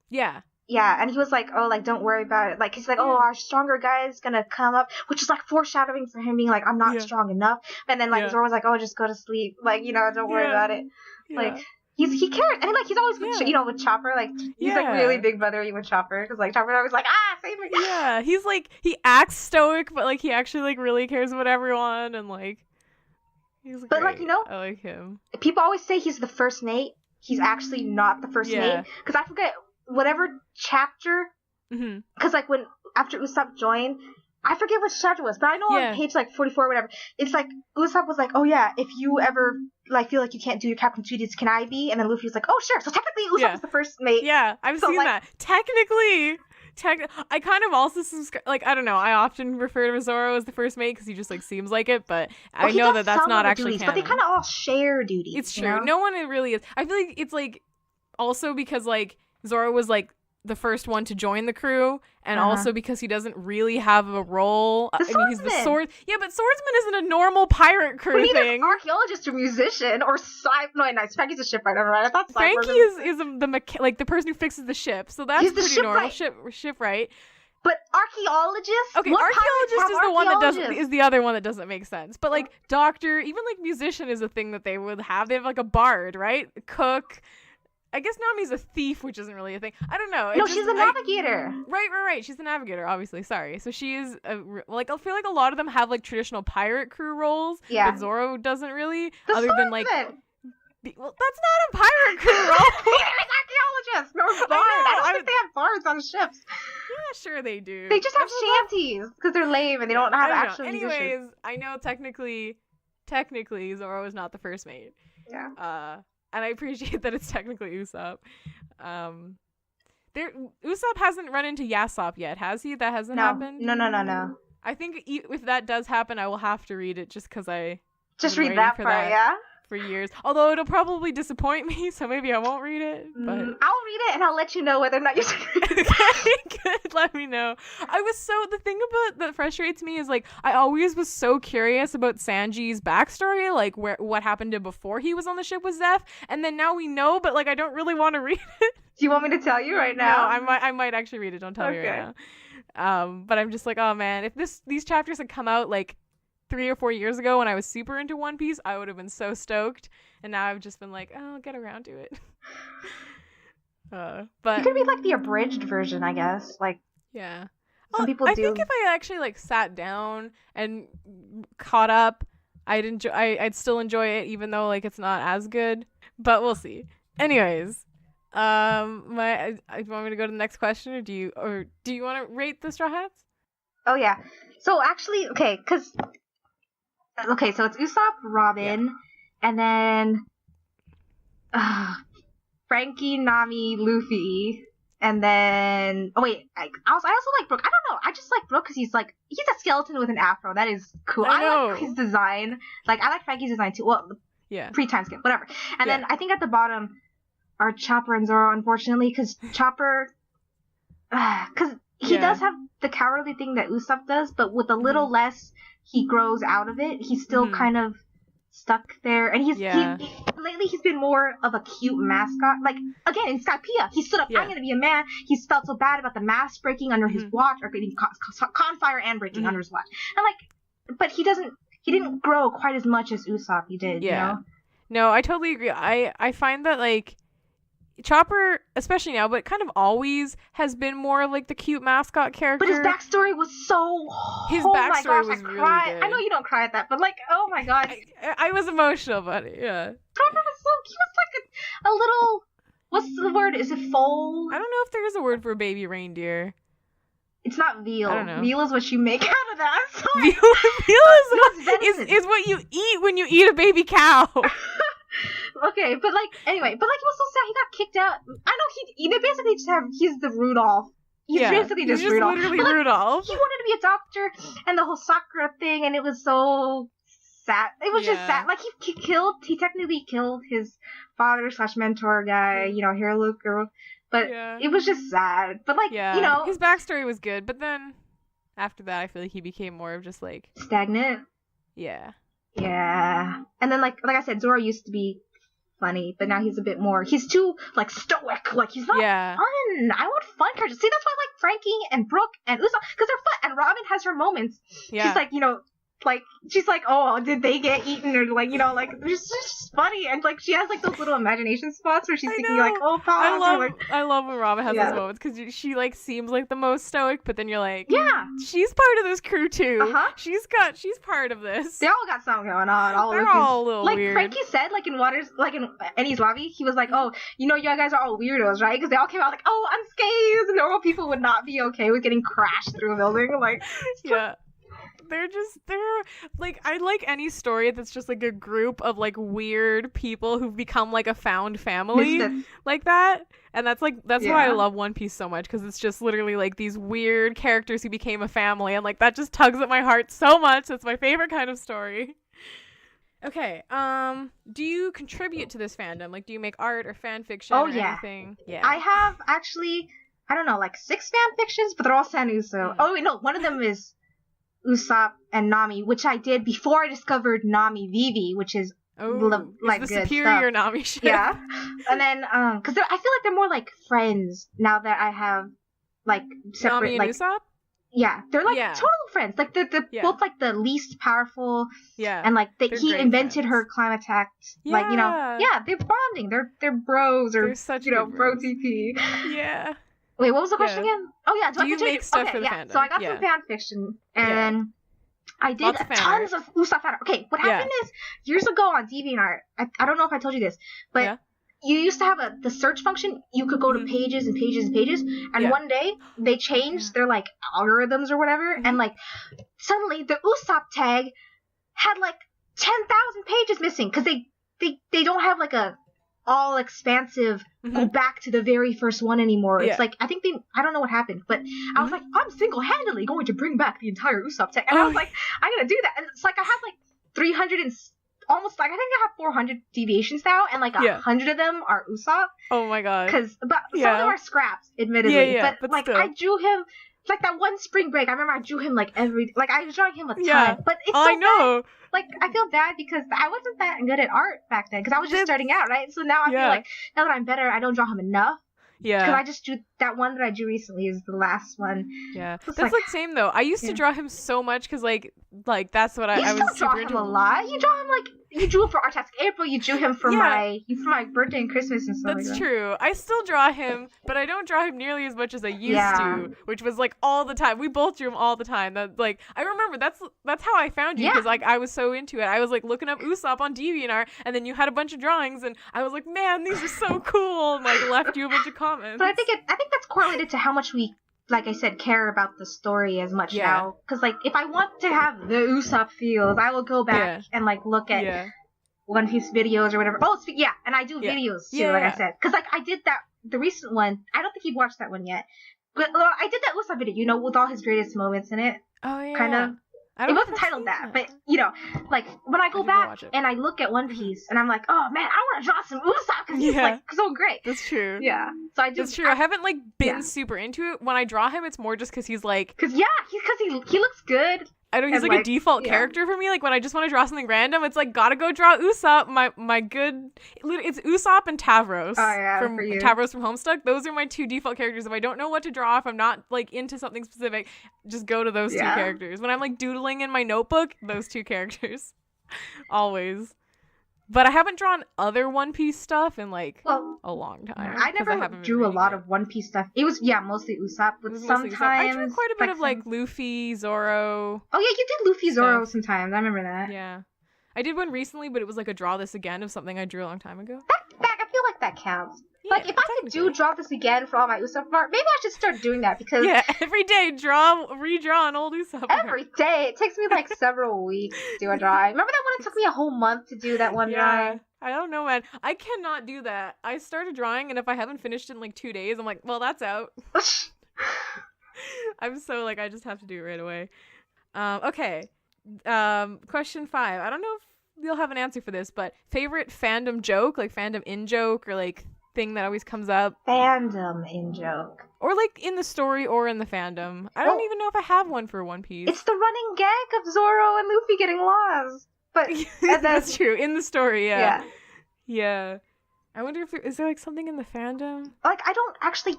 Yeah. Yeah, and he was like, oh, like, don't worry about it. Like, he's like, oh, our stronger guy is gonna come up, which is like foreshadowing for him being like, I'm not strong enough. And then like Zoro was like, oh, just go to sleep. Like, you know, don't worry about it. Like, he cares, and like he's always with, you know, with Chopper. Like, he's like really big brother with Chopper, because like Chopper always like, save me. Yeah, he's like, he acts stoic, but like he actually like really cares about everyone, and like he's great. Like, you know, I like him. People always say he's the first mate. He's actually not the first mate, because I forget whatever chapter, because like when after Usopp joined, I forget which chapter it was, but I know on page like 44 or whatever, it's like Usopp was like, oh yeah, if you ever like feel like you can't do your captain duties, can I be? And then Luffy was like, oh sure. So technically Usopp was the first mate. Yeah, I've seen like, that. Technically, I kind of also subscribe. Like, I don't know. I often refer to Zoro as the first mate because he just like seems like it, but I know that that's not actually duties, canon. But they kind of all share duties. It's true. You know? No one really is. I feel like it's like also because like Zoro was like the first one to join the crew, and also because he doesn't really have a role. I mean, he's the sword. Yeah, but swordsman isn't a normal pirate crew thing. Archaeologist or musician or Frankie's a shipwright. Right? I thought Frankie is the person who fixes the ship, so that's pretty normal. Shipwright. But archaeologist? Okay, archaeologist is the one that doesn't is the other one that doesn't make sense. But like doctor, even like musician is a thing that they would have. They have like a bard, right? Cook. I guess Nami's a thief, which isn't really a thing. I don't know. She's a navigator. Right. She's the navigator, obviously. Sorry. So she is, like, I feel like a lot of them have, like, traditional pirate crew roles. Yeah. But Zoro doesn't really. Other than, like. Well, that's not a pirate crew role. He's archaeologist. No, bard. I don't think they have bards on ships. Yeah, sure they do. They just have shanties because they're lame and they don't have actual musicians. Anyways, I know technically, Zoro is not the first mate. Yeah. And I appreciate that it's technically Usopp. Usopp hasn't run into Yasop yet, has he? That hasn't happened? No. I think if that does happen, I will have to read it just because I... Just read that part, yeah? For years. Although it'll probably disappoint me, so maybe I won't read it. But I'll read it and I'll let you know whether or not you're okay, good. Let me know. The thing that frustrates me is like I always was so curious about Sanji's backstory, like what happened to before he was on the ship with Zeph, and then now we know, but like I don't really want to read it. Do you want me to tell you right now? No, I might actually read it. Don't tell me right now. But I'm just like, oh man, if these chapters had come out like 3 or 4 years ago when I was super into One Piece, I would have been so stoked. And now I've just been like, oh, I'll get around to it. But you could read like the abridged version, I guess. Like, yeah, some people do. I think if I actually like sat down and caught up, I'd still enjoy it, even though like it's not as good. But we'll see. Anyways, you want me to go to the next question, or do you want to rate the Straw Hats? Oh yeah. So actually, so it's Usopp, Robin, and then Frankie, Nami, Luffy, and then I also like Brook. I don't know. I just like Brook because he's a skeleton with an afro. That is cool. I like his design. Like I like Frankie's design too. Well, pre-time skip, whatever. And then I think at the bottom are Chopper and Zoro, unfortunately, because Chopper, because he does have the cowardly thing that Usopp does, but with a little less. He grows out of it. He's still kind of stuck there, and lately he's been more of a cute mascot. Like again in Skypiea, he stood up. I'm gonna be a man. He's felt so bad about the mask breaking under his watch, or getting confire and breaking under his watch. And but he didn't grow quite as much as Usopp. He did. Yeah. You know? No, I totally agree. I find that like Chopper, especially now, but kind of always has been more like the cute mascot character. But his backstory was so. His backstory was really good. I know you don't cry at that, but like, oh my god, I was emotional about it. Yeah. Chopper was so cute. He was like a little. What's the word? Is it foal? I don't know if there is a word for a baby reindeer. It's not veal. I don't know. Veal is what you make out of that. I'm sorry. Veal is what you eat when you eat a baby cow. Okay, but he was so sad. He got kicked out. I know they basically just he's the Rudolph. He's basically just Rudolph. Literally Rudolph. He wanted to be a doctor, and the whole Sakura thing, and it was so sad. It was just sad. Like he technically killed his father / mentor guy, Hero Luke girl. But it was just sad. But his backstory was good. But then after that, I feel like he became more of just like stagnant. Yeah. Yeah. And then like I said, Zoro used to be funny, but now he's a bit more. He's too like stoic. Like he's not fun. I want fun characters. See, that's why I like Frankie and Brooke and Usopp because they're fun. And Robin has her moments. Yeah. She's like, like she's like, oh, did they get eaten, or like, like it's just funny, and like she has like those little imagination spots where she's thinking like, oh, pause. I love when Robin has those moments because she like seems like the most stoic, but then you're like, yeah, she's part of this crew too. She's part of this. They all got something going on. They're all a little like weird. Frankie said, like in Ennie's lobby, he was like, oh, you guys are all weirdos, right? Because they all came out like, oh, unscathed. Normal people would not be okay with getting crashed through a building, like. Yeah. They're like, I like any story that's just like a group of like weird people who've become like a found family like that. And that's why I love One Piece so much, because it's just literally like these weird characters who became a family, and like that just tugs at my heart so much. It's my favorite kind of story. Okay, do you contribute to this fandom? Like, do you make art or fan fiction or anything? Yeah. I have actually, I don't know, like 6 fan fictions, but they're all San Uso. Oh wait, no, one of them is Usopp and Nami, which I did before I discovered Nami Vivi, which is like the good superior stuff. Nami ship. Yeah, and then because I feel like they're more like friends now that I have like separate Nami and like Usopp. Yeah, they're like total friends. Like they're both like the least powerful. Yeah, and like he invented her Climatex. Yeah. Like they're bonding. They're bros, or they're such bro TP. Yeah. Wait, what was the question again? Oh yeah, do you make stuff for the fandom? So I got some fan fiction, and I did tons of Usopp fan art. Okay, what happened is years ago on DeviantArt, I don't know if I told you this, but you used to have the search function. You could go to pages and pages and pages, and one day they changed their like algorithms or whatever, and like suddenly the Usopp tag had like 10,000 pages missing because they don't have like a all expansive go back to the very first one anymore. It's like I don't know what happened, but I was like, I'm single-handedly going to bring back the entire Usopp tech, and I was like, I'm gonna do that. And it's like I have like 300 and almost like I think I have 400 deviations now, and like 100 of them are Usopp. Oh my god! But some of them are scraps, admittedly. But like still. I drew him. Like that one spring break, I remember I drew him like I was drawing him a ton. But it's so bad. Like I feel bad because I wasn't that good at art back then because I was just starting out, right? So now I feel like now that I'm better, I don't draw him enough. Yeah. Because I just drew that one that I drew recently is the last one. Yeah. That's like same though. I used to draw him so much because like that's what I was super into. You draw him a lot. You draw him like you drew him for Artastic April. You drew him for my birthday and Christmas and stuff. That's true. I still draw him, but I don't draw him nearly as much as I used to, which was like all the time. We both drew him all the time. That like I remember that's how I found you because like I was so into it. I was like looking up Usopp on DeviantArt, and then you had a bunch of drawings, and I was like, man, these are so cool, and like left you a bunch of comments. But I think that's correlated to how much we, like I said, care about the story as much now. Because like if I want to have the Usopp feels, I will go back and like look at One Piece videos or whatever. Oh, and I do videos too, like I said. Because like I did the recent one. I don't think you've watched that one yet. But I did that Usopp video, with all his greatest moments in it. Oh yeah. Kind of. It wasn't titled that, but like when I go back and I look at One Piece and I'm like, oh man, I want to draw some Usopp because he's like so great. That's true. Yeah, so that's true. I haven't like been super into it. When I draw him, it's more just because he's like, because he looks good. I don't. He's like a default character for me. Like when I just want to draw something random, it's like gotta go draw Usopp. My good. It's Usopp and Tavros. Oh yeah, from for you. Tavros from Homestuck. Those are my 2 default characters. If I don't know what to draw, if I'm not like into something specific, just go to those 2 characters. When I'm like doodling in my notebook, those 2 characters, always. But I haven't drawn other One Piece stuff in like a long time. I never drew a lot of One Piece stuff. It was mostly Usopp, but sometimes I drew quite a bit of like Luffy, Zoro. Oh yeah, you did Luffy, Zoro sometimes. I remember that. Yeah, I did one recently, but it was like a draw this again of something I drew a long time ago. I feel like that counts. Yeah, like if I could draw this again for all my Usopp art, maybe I should start doing that because every day redraw an old Usopp art. Every day. It takes me like several weeks to do a drawing. Remember that one? It took me a whole month to do that one drawing. I don't know, man. I cannot do that. I started drawing, and if I haven't finished in like 2 days, I'm like, well, that's out. I'm so like I just have to do it right away. Okay. Question 5. I don't know if you'll have an answer for this, but favorite fandom joke, like fandom in joke, or like thing that always comes up. Fandom in joke. Or like in the story or in the fandom. I don't even know if I have one for One Piece. It's the running gag of Zoro and Luffy getting lost. But that's true. In the story, yeah. I wonder if is there like something in the fandom? Like, I don't actually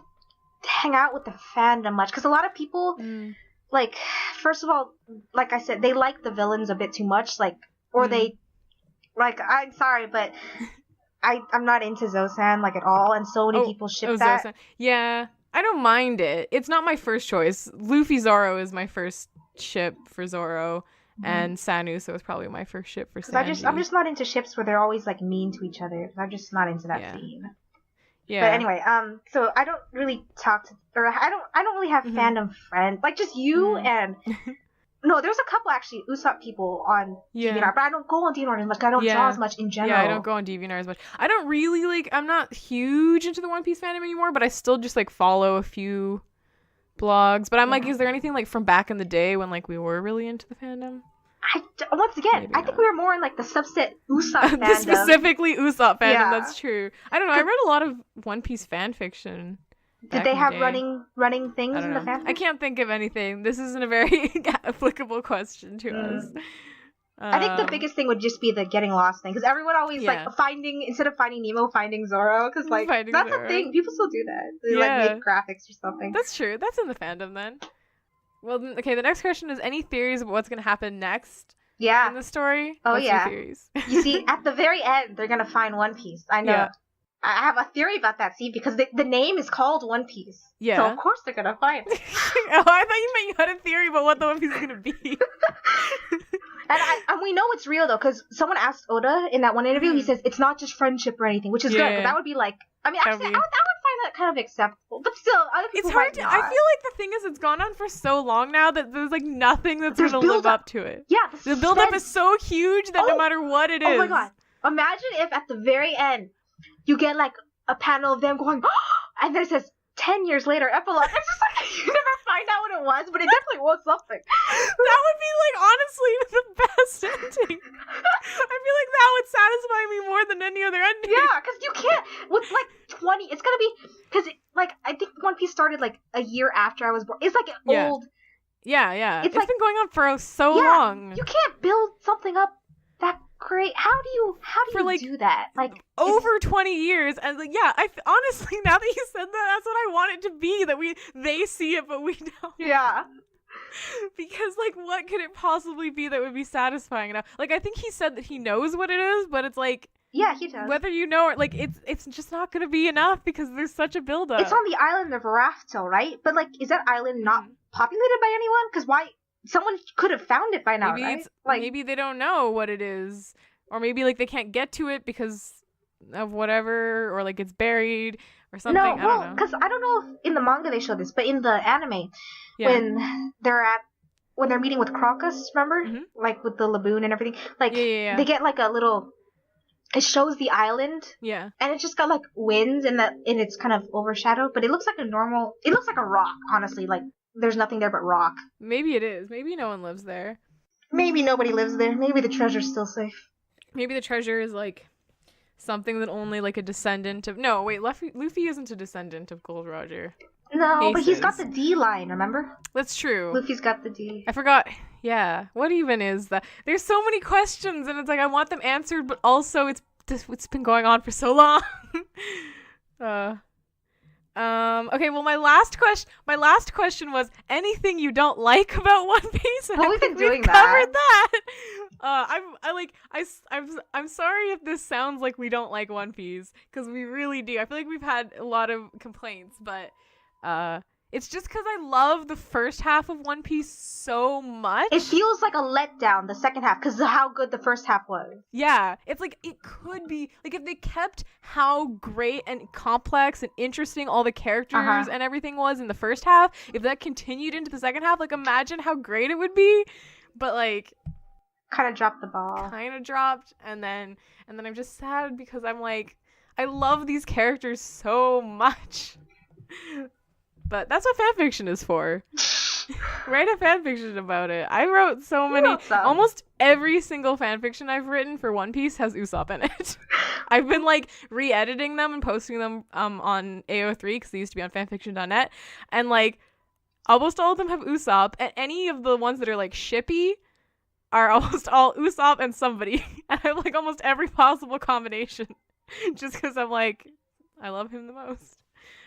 hang out with the fandom much because a lot of people, like, first of all, like I said, they like the villains a bit too much, like, or they, like, I'm sorry, but I'm not into Zosan, like, at all, and so many people ship that. Zosan. Yeah, I don't mind it. It's not my first choice. Luffy Zoro is my first ship for Zoro, and Sanu, so it's probably my first ship for Sanji. I'm just not into ships where they're always, like, mean to each other. I'm just not into that scene. Yeah. But anyway, so I don't really talk to, or I don't really have fandom friends. Like, just you and... No, there's a couple, actually, Usopp people on DeviantArt, but I don't go on DeviantArt, like, I don't draw as much in general. Yeah, I don't go on DeviantArt as much. I don't really, like, I'm not huge into the One Piece fandom anymore, but I still just, like, follow a few blogs. But I'm like, is there anything, like, from back in the day when, like, we were really into the fandom? Once again, I think we were more in, like, the subset Usopp fandom. Specifically Usopp fandom, that's true. I don't know, I read a lot of One Piece fan fiction. Did they have running things in the fandom? I can't think of anything. This isn't a very applicable question to us. I think the biggest thing would just be the getting lost thing, because everyone always like instead of finding Nemo, finding Zoro, because like that's a thing. People still do that. They like make graphics or something. That's true. That's in the fandom then. Well, okay. The next question is: any theories about what's gonna happen next? Yeah. In the story? Oh, what's yeah. Your theories? You see, at the very end, they're gonna find One Piece. I know. Yeah. I have a theory about that, see, because the name is called One Piece. Yeah. So, of course, they're going to find it. Oh, I thought you meant you had a theory about what the One Piece is going to be. and we know it's real, though, because someone asked Oda in that one interview, he says, it's not just friendship or anything, which is good, but that would be like, I mean, actually, I would find that kind of acceptable, but still, other people it's hard to, I feel like the thing is, it's gone on for so long now that there's, like, nothing that's going to live up to it. Yeah. The build-up is so huge that no matter what it is. Oh, my God. Imagine if at the very end, you get, like, a panel of them going, and then it says, 10 years later, epilogue. It's just like, you never find out what it was, but it definitely was something. That would be, like, honestly, the best ending. I feel like that would satisfy me more than any other ending. Yeah, because you can't, with, like, 20, it's gonna be, because, like, I think One Piece started, like, a year after I was born. It's, like, old. Yeah. It's like, been going on for so long. You can't build something up that great. How do you do that? Like over 20 years, and like honestly, now that you said that, that's what I want it to be. That they see it, but we don't. Yeah. Because like, what could it possibly be that would be satisfying enough? Like, I think he said that he knows what it is, but it's like, yeah, he does. Whether you know or like, it's just not gonna be enough because there's such a buildup. It's on the island of Raftel, right? But like, is that island not populated by anyone? Because why? Someone could have found it by now, maybe right? Like, maybe they don't know what it is, or maybe like they can't get to it because of whatever, or like it's buried or something. No, well, because I don't know if in the manga they show this, but in the anime, when they're meeting with Crocus, remember, like with the laboon and everything, like they get like a little. It shows the island, and it's just got like winds and it's kind of overshadowed, but it looks like it looks like a rock, honestly, like. There's nothing there but rock. Maybe it is. Maybe no one lives there. Maybe nobody lives there. Maybe the treasure's still safe. Maybe the treasure is like something that only like a descendant of... No, wait, Luffy isn't a descendant of Gold Roger. No, Aces. But he's got the D line, remember? That's true. Luffy's got the D. I forgot. Yeah. What even is that? There's so many questions, and it's like I want them answered, but also it's been going on for so long. Okay, well, my last question was anything you don't like about One Piece. Well, we've been doing covered that. I'm sorry if this sounds like we don't like One Piece, because we really do. I feel like we've had a lot of complaints, but it's just because I love the first half of One Piece so much. It feels like a letdown, the second half, because of how good the first half was. Yeah, it's like, it could be, like, if they kept how great and complex and interesting all the characters and everything was in the first half, if that continued into the second half, like, imagine how great it would be. But, like... Kind of dropped the ball. Kind of dropped, and then I'm just sad because I'm like, I love these characters so much. But that's what fanfiction is for. Write a fanfiction about it. I wrote so many. Almost every single fanfiction I've written for One Piece has Usopp in it. I've been like re-editing them and posting them on AO3 because they used to be on fanfiction.net. And like almost all of them have Usopp. And any of the ones that are like shippy are almost all Usopp and somebody. And I have like almost every possible combination. just because I'm like, I love him the most.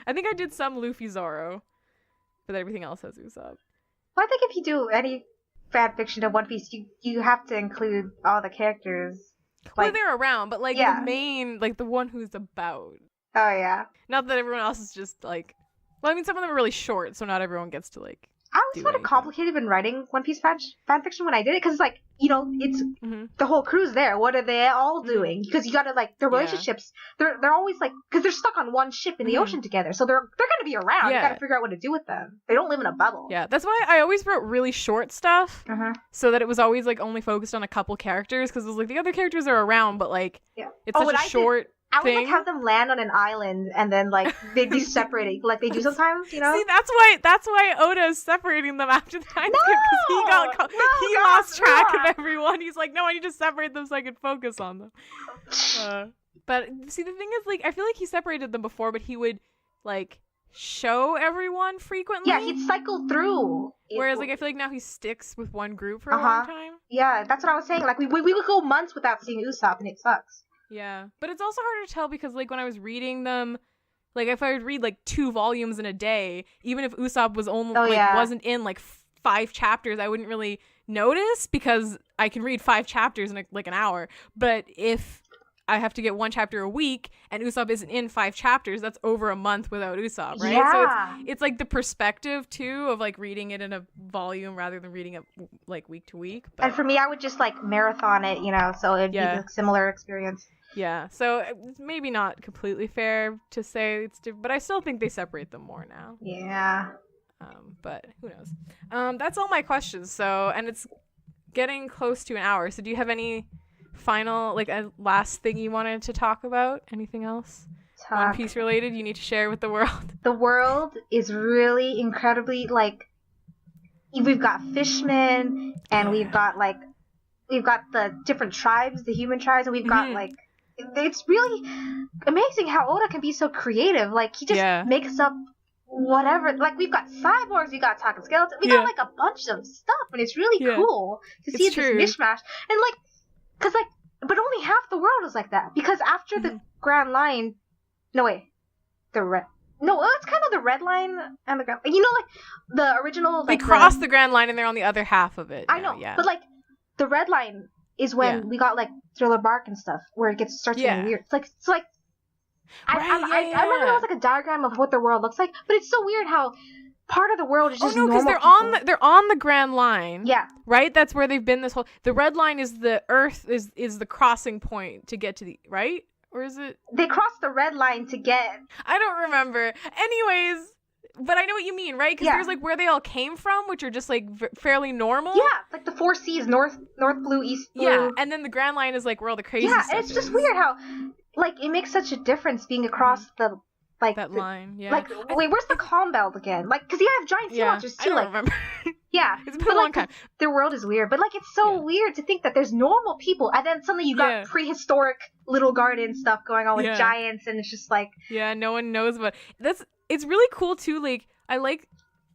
I think I did some Luffy Zoro, but everything else has Usopp. Well, I think if you do any fan fiction of One Piece, you have to include all the characters. Well, they're around, but like the main, like the one who's about. Oh yeah. Not that everyone else is just like. Well, I mean, some of them are really short, so not everyone gets to like. I always found it complicated when writing One Piece fan fiction when I did it, because it's like, you know, it's the whole crew's there. What are they all doing? Because you gotta like their relationships. They're always like, because they're stuck on one ship in the ocean together, so they're gonna be around. You gotta figure out what to do with them. They don't live in a bubble. Yeah, that's why I always wrote really short stuff, so that it was always like only focused on a couple characters, because it was like the other characters are around, but like it's such a short. I would like have them land on an island and then like they'd be separated like they do sometimes, you know. See, that's why Oda is separating them after the time skip, because he lost track of everyone. He's like, no, I need to separate them so I can focus on them. But see, the thing is, like, I feel like he separated them before, but he would like show everyone frequently. Yeah, he'd cycle through. Whereas, like, I feel like now he sticks with one group for a long time. Yeah, that's what I was saying. Like, we would go months without seeing Usopp, and it sucks. Yeah, but it's also harder to tell because, like, when I was reading them, like, if I would read, like, 2 volumes in a day, even if Usopp was only, wasn't in, like, 5 chapters, I wouldn't really notice because I can read 5 chapters in, like, an hour. But if I have to get 1 chapter a week and Usopp isn't in 5 chapters, that's over a month without Usopp, right? Yeah. So it's like the perspective, too, of, like, reading it in a volume rather than reading it, like, week to week. But... And for me, I would just, like, marathon it, you know, so it'd be a similar experience. Yeah, so it's maybe not completely fair to say it's different, but I still think they separate them more now. Yeah. But who knows? That's all my questions. So, and it's getting close to an hour. So do you have any final, like, a last thing you wanted to talk about? Anything else? One Piece related you need to share with the world? The world is really incredibly, like, we've got fishmen, and we've got the different tribes, the human tribes, and we've got, like, it's really amazing how Oda can be so creative. Like, he just makes up whatever. Like, we've got cyborgs, we got talking skeletons, we got, like, a bunch of stuff, and it's really cool to see this mishmash. And, like, because, like, but only half the world is like that. Because after the Grand Line, it's kind of the Red Line and the Grand, you know, like, the original, like, they cross the Grand Line and they're on the other half of it. I know, but, like, the Red Line is when we got, like, Thriller Bark and stuff, where it starts getting weird. It's like I remember there was, like, a diagram of what the world looks like, but it's so weird how part of the world is just normal because they're on the Grand Line. Yeah. Right? That's where they've been this whole... The Red Line is the Earth, is the crossing point to get to the... Right? Or is it... They cross the Red Line to get... I don't remember. Anyways... But I know what you mean, right? Because there's, like, where they all came from, which are just, like, fairly normal. Yeah, like the 4 seas, north blue, east blue. Yeah, and then the Grand Line is, like, where all the crazy stuff and it's just weird how, like, it makes such a difference being across the, like... That line, Like, wait, where's the calm belt again? Like, because you have giant sea monsters, too. I don't remember. Yeah. It's been a long time. Their world is weird, but, like, it's so weird to think that there's normal people, and then suddenly you got prehistoric little garden stuff going on with giants, and it's just, like... Yeah, no one knows about... It's really cool, too, like... I like,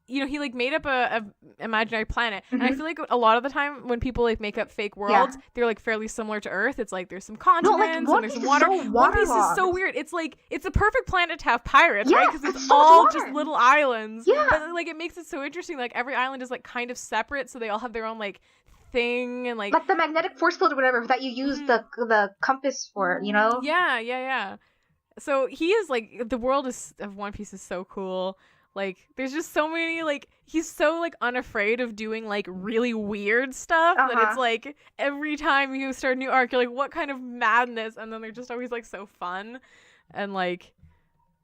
you know, he, like, made up a imaginary planet, and I feel like a lot of the time when people, like, make up fake worlds, they're, like, fairly similar to Earth. It's like there's some continents and there's some water. One Piece is so weird. It's like it's a perfect planet to have pirates, right? Because it's all just little islands. Yeah. But, like, it makes it so interesting. Like, every island is, like, kind of separate, so they all have their own, like, thing, and, like the magnetic force field or whatever that you use the compass for, you know? Yeah. So he is, like, the world of One Piece is so cool. Like, there's just so many, like, he's so, like, unafraid of doing, like, really weird stuff that it's, like, every time you start a new arc, you're like, what kind of madness? And then they're just always, like, so fun. And, like,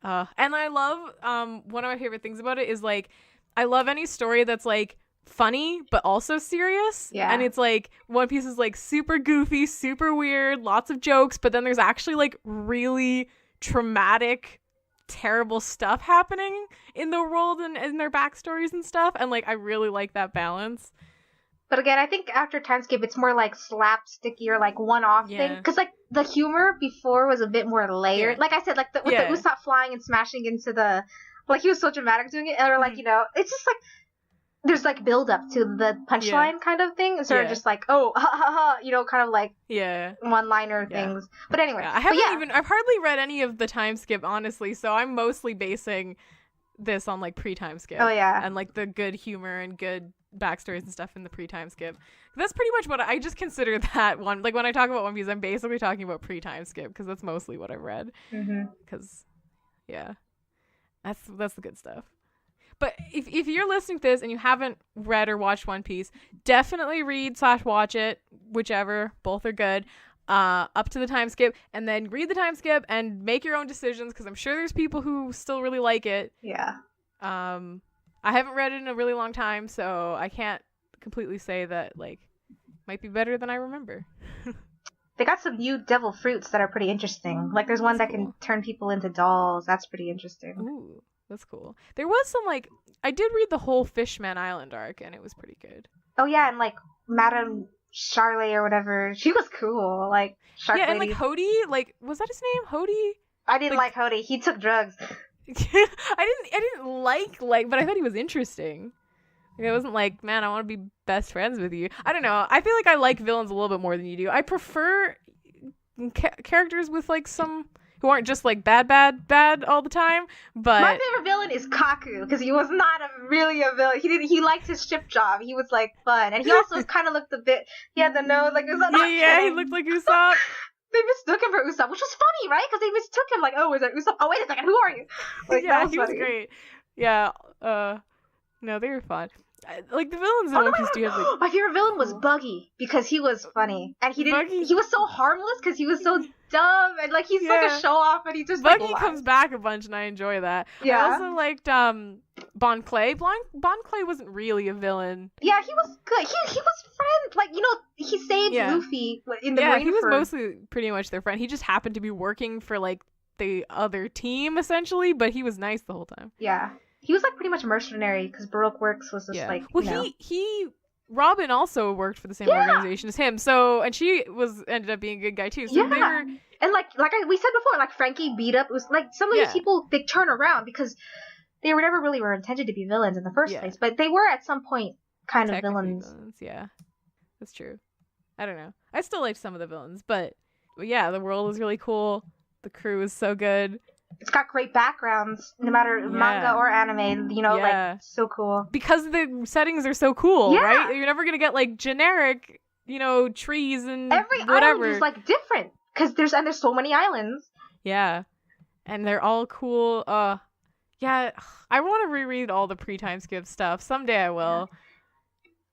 and I love, one of my favorite things about it is, like, I love any story that's, like, funny, but also serious. Yeah. And it's, like, One Piece is, like, super goofy, super weird, lots of jokes, but then there's actually, like, really traumatic, terrible stuff happening in the world and in their backstories and stuff, and, like, I really like that balance. But again, I think after time skip it's more like slapsticky or like one-off thing, because, like, the humor before was a bit more layered. Like I said, like, with the Usopp flying and smashing into the, like, he was so dramatic doing it, and like, you know, it's just like there's like build up to the punchline kind of thing instead of just like, oh, ha ha ha, you know, kind of like one-liner things. But anyway, I've hardly read any of the time skip, honestly, so I'm mostly basing this on like pre-time skip. Oh yeah. And like the good humor and good backstories and stuff in the pre-time skip. That's pretty much what I just consider that one. Like when I talk about One Piece, I'm basically talking about pre-time skip because that's mostly what I've read. Because that's the good stuff. But if you're listening to this and you haven't read or watched One Piece, definitely read/watch it, whichever. Both are good. Up to the time skip, and then read the time skip and make your own decisions because I'm sure there's people who still really like it. Yeah. I haven't read it in a really long time, so I can't completely say that like might be better than I remember. They got some new devil fruits that are pretty interesting. Like there's one that can turn people into dolls. That's pretty interesting. Ooh. That's cool. There was some, like, I did read the whole Fishman Island arc, and it was pretty good. Oh, yeah, and, like, Madame Charlet or whatever. She was cool, like, Shark Lady. And, like, Hody, like, was that his name? Hody? I didn't like Hody. He took drugs. I didn't like, but I thought he was interesting. Like, I wasn't like, man, I want to be best friends with you. I don't know. I feel like I like villains a little bit more than you do. I prefer characters with, like, some... who aren't just like bad all the time, but my favorite villain is Kaku because he was not really a villain. He liked his ship job. He was like fun, and he also kind of looked a bit. He had the nose like Usopp. Yeah, he looked like Usopp. They mistook him for Usopp, which was funny, right? Because they mistook him like, oh, is that Usopp? Oh, wait a second, who are you? Like, yeah, he was great. Yeah, no, they were fun. Like the villains in One Piece do have like... My favorite villain was Buggy because he was funny and he was so harmless because he was so dumb and like he's like a show off and he just Buggy comes back a bunch and I enjoy that. I also liked Bon Clay. Bon Clay wasn't really a villain. Yeah, he was good. He was friend, like, you know, he saved Luffy in the Marine. He was mostly pretty much their friend. He just happened to be working for like the other team essentially, but he was nice the whole time. Yeah. He was like pretty much a mercenary because Baroque Works was just like, well, Robin also worked for the same organization as him, so and she ended up being a good guy too. So they were, and we said before, like Frankie beat up. It was like some of these people they turn around because they never really were intended to be villains in the first place, but they were at some point kind of villains. Yeah, that's true. I don't know. I still liked some of the villains, but yeah, the world was really cool. The crew is so good. It's got great backgrounds, no matter manga or anime, you know, like, so cool. Because the settings are so cool, right? You're never going to get, like, generic, you know, trees and every whatever. island is, like, different. Because there's so many islands. Yeah. And they're all cool. Yeah, I want to reread all the pre-time skip stuff. Someday I will.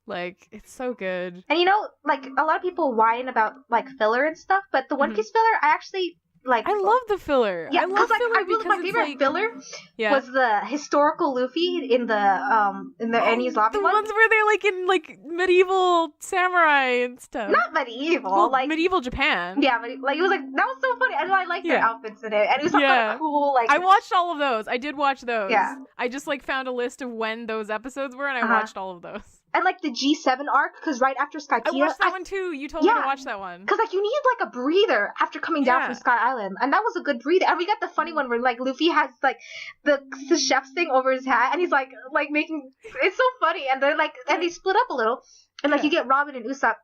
Like, it's so good. And, you know, like, a lot of people whine about, like, filler and stuff, but the One Piece filler, I actually... Like, I love the filler. Yeah, because my favorite filler was the historical Luffy in the Enies lobby. The ones where they're like in like medieval samurai and stuff. Not medieval, like medieval Japan. Yeah, but like it was like that was so funny. And I liked their outfits in it, and it was so cool. Like I watched all of those. I did watch those. Yeah, I just like found a list of when those episodes were, and I watched all of those. And, like, the G7 arc, because right after Skypiea... I watched that one, too. You told me to watch that one. Because, like, you need, like, a breather after coming down from Sky Island. And that was a good breather. And we got the funny one where, like, Luffy has, like, the chef's thing over his hat. And he's, like making... It's so funny. And they're, like... And they split up a little. And, like, you get Robin and Usopp,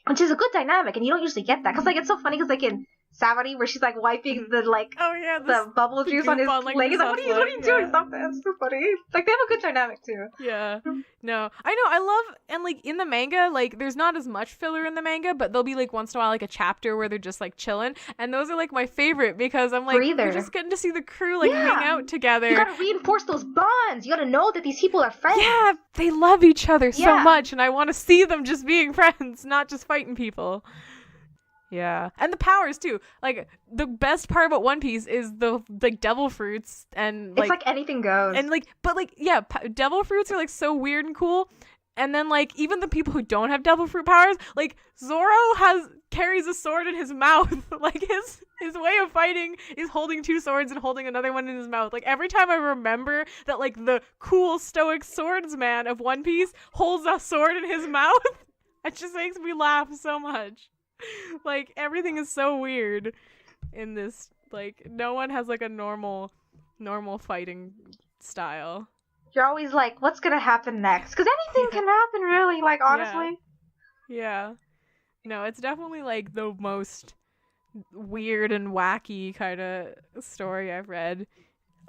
which is a good dynamic. And you don't usually get that. Because, like, it's so funny because, like, in... Savari, where she's like wiping the the bubble juice on his leg. He's like, what are you doing? Stop that. It's so funny. Like, they have a good dynamic too. Yeah. No. I know. I love, and like in the manga, like there's not as much filler in the manga, but there'll be like once in a while like a chapter where they're just like chilling. And those are like my favorite because I'm like, we're just getting to see the crew like hang out together. You gotta reinforce those bonds. You gotta know that these people are friends. Yeah. They love each other so much. And I want to see them just being friends, not just fighting people. Yeah, and the powers too. Like the best part about One Piece is the like devil fruits and like it's like anything goes. And like, but like devil fruits are like so weird and cool. And then like even the people who don't have devil fruit powers, like Zoro carries a sword in his mouth. Like his way of fighting is holding two swords and holding another one in his mouth. Like every time I remember that like the cool stoic swordsman of One Piece holds a sword in his mouth, it just makes me laugh so much. Like everything is so weird in this. Like no one has like a normal fighting style. you're always like, what's gonna happen next? Because anything can happen, really. Like, honestly. Yeah. No, it's definitely like the most weird and wacky kind of story I've read.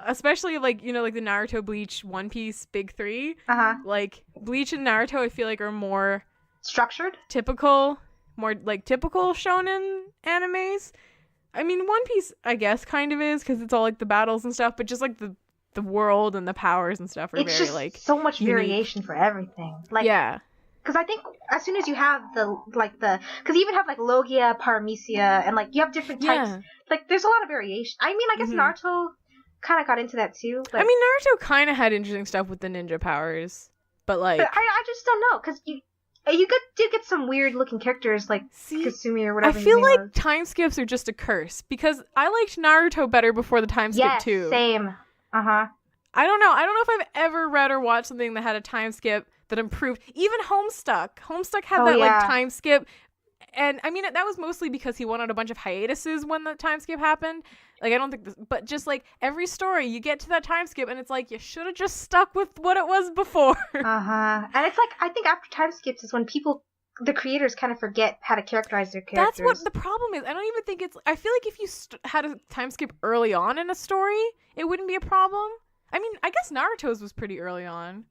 Especially like, you know, like the Naruto, Bleach, One Piece big three. Like Bleach and Naruto I feel like are more structured, more like typical shonen animes. I mean, One Piece I guess kind of is because it's all like the battles and stuff, but just like the world and the powers and stuff are it's very just like so much unique. variation for everything. Like, yeah. Because I think as soon as you have because you even have like Logia, Paramecia, and like you have different types. Yeah. Like there's a lot of variation. I mean, I guess Naruto kind of got into that too. But, I mean, Naruto kind of had interesting stuff with the ninja powers, but like, but I just don't know because you did get some weird looking characters like Kasumi or whatever. I feel like time skips are just a curse because I liked Naruto better before the time skip too. Same. I don't know. I don't know if I've ever read or watched something that had a time skip that improved. Even Homestuck had that like time skip, and I mean that was mostly because he went on a bunch of hiatuses when the time skip happened. Like I don't think but just like every story you get to that time skip and it's like you should have just stuck with what it was before. And it's like I think after time skips is when the creators kind of forget how to characterize their characters. That's what the problem is. I don't even think it's. I feel like if you had a time skip early on in a story, it wouldn't be a problem. I mean, I guess Naruto's was pretty early on.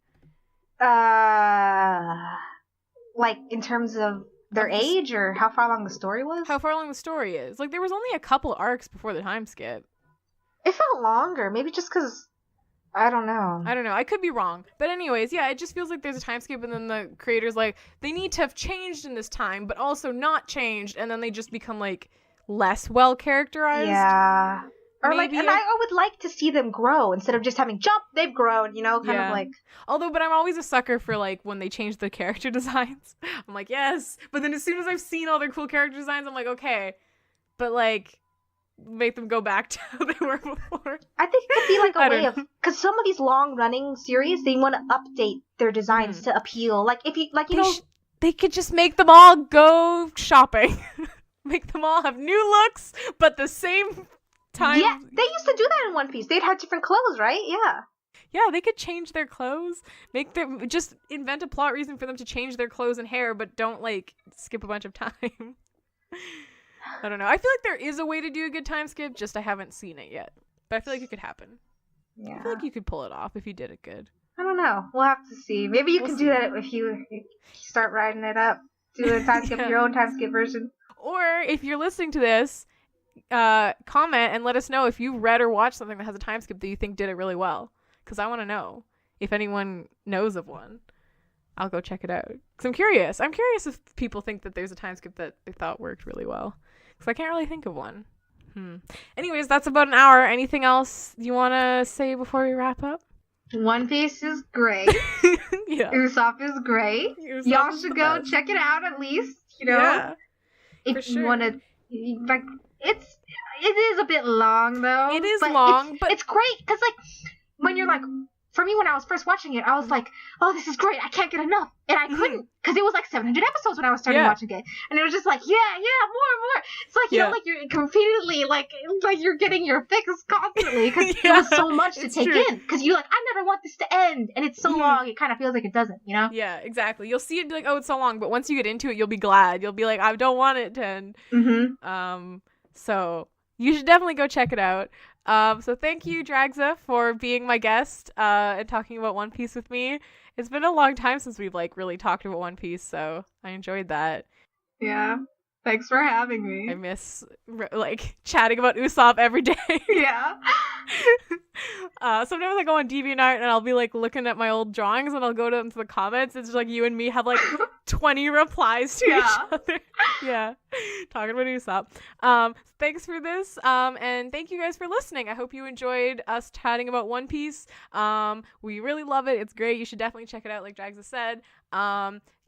Like in terms of their age or how far along the story was? How far along the story is. Like there was only a couple arcs before the time skip. It felt longer. Maybe just because I don't know. I could be wrong. But anyways, yeah, it just feels like there's a time skip and then the creators like they need to have changed in this time, but also not changed, and then they just become like less well characterized. Yeah. Or maybe like, and I would like to see them grow instead of just having jump, they've grown, you know, kind of like. Although, but I'm always a sucker for like when they change the character designs. I'm like, yes. But then as soon as I've seen all their cool character designs, I'm like, okay. But like, make them go back to how they were before. I think it could be like a way of, because some of these long running series, they want to update their designs to appeal. Like if you, like, you know. They could just make them all go shopping. Make them all have new looks, but the same time. Yeah, they used to do that in One Piece. They'd have different clothes, right? Yeah. Yeah, they could change their clothes. Just invent a plot reason for them to change their clothes and hair, but don't like skip a bunch of time. I don't know. I feel like there is a way to do a good time skip, just I haven't seen it yet. But I feel like it could happen. Yeah. I feel like you could pull it off if you did it good. I don't know. We'll have to see. Maybe you can do that if you start writing it up. Do a time skip, your own time skip version. Or if you're listening to this, comment and let us know if you read or watched something that has a time skip that you think did it really well. Because I want to know if anyone knows of one. I'll go check it out. Because I'm curious. I'm curious if people think that there's a time skip that they thought worked really well. Because I can't really think of one. Anyways, that's about an hour. Anything else you want to say before we wrap up? One Piece is great. Yeah. Usopp is great. Y'all should go check it out at least. You know, yeah, if you want to, like, it is a bit long though. It is long, but it's great because like when you're like. For me, when I was first watching it, I was like, oh, this is great. I can't get enough. And I couldn't because it was like 700 episodes when I was starting watching it. And it was just like, yeah, more. It's like, you know, like you're repeatedly, like you're getting your fix constantly because it was so much to take in. Because you're like, I never want this to end. And it's so long, it kind of feels like it doesn't, you know? Yeah, exactly. You'll see it and be like, oh, it's so long. But once you get into it, you'll be glad. You'll be like, I don't want it to end. So you should definitely go check it out. So thank you, Dragsa, for being my guest and talking about One Piece with me. It's been a long time since we've like really talked about One Piece, so I enjoyed that. Yeah, thanks for having me. I miss like chatting about Usopp every day. Yeah. Sometimes I go on DeviantArt and I'll be like looking at my old drawings and I'll go into the comments. It's just like you and me have like 20 replies to each other. Yeah, talking about Usopp. Thanks for this, and thank you guys for listening. I hope you enjoyed us chatting about One Piece. We really love it. It's great. You should definitely check it out, like Dragsa said.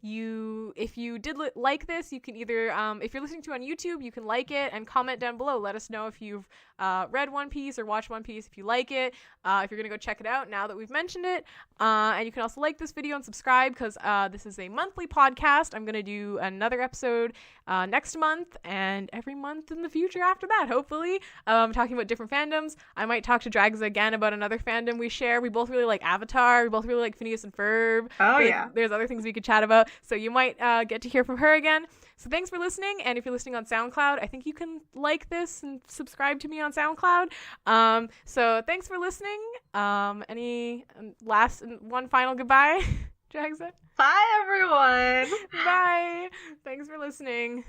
if you did like this, you can either, if you're listening to it on YouTube, you can like it and comment down below. Let us know if you've read One Piece or watched One Piece, if you like it, if you're going to go check it out now that we've mentioned it. And you can also like this video and subscribe, because this is a monthly podcast. I'm going to do another episode next month and every month in the future after that, hopefully. Talking about different fandoms. I might talk to Dragsa again about another fandom we share. We both really like Avatar. We both really like Phineas and Ferb. Oh, yeah. There's other things we could chat about. So you might get to hear from her again. So thanks for listening. And if you're listening on SoundCloud, I think you can like this and subscribe to me on SoundCloud. So thanks for listening. Any last one final goodbye, Dragsa? Bye, everyone. Bye. Thanks for listening.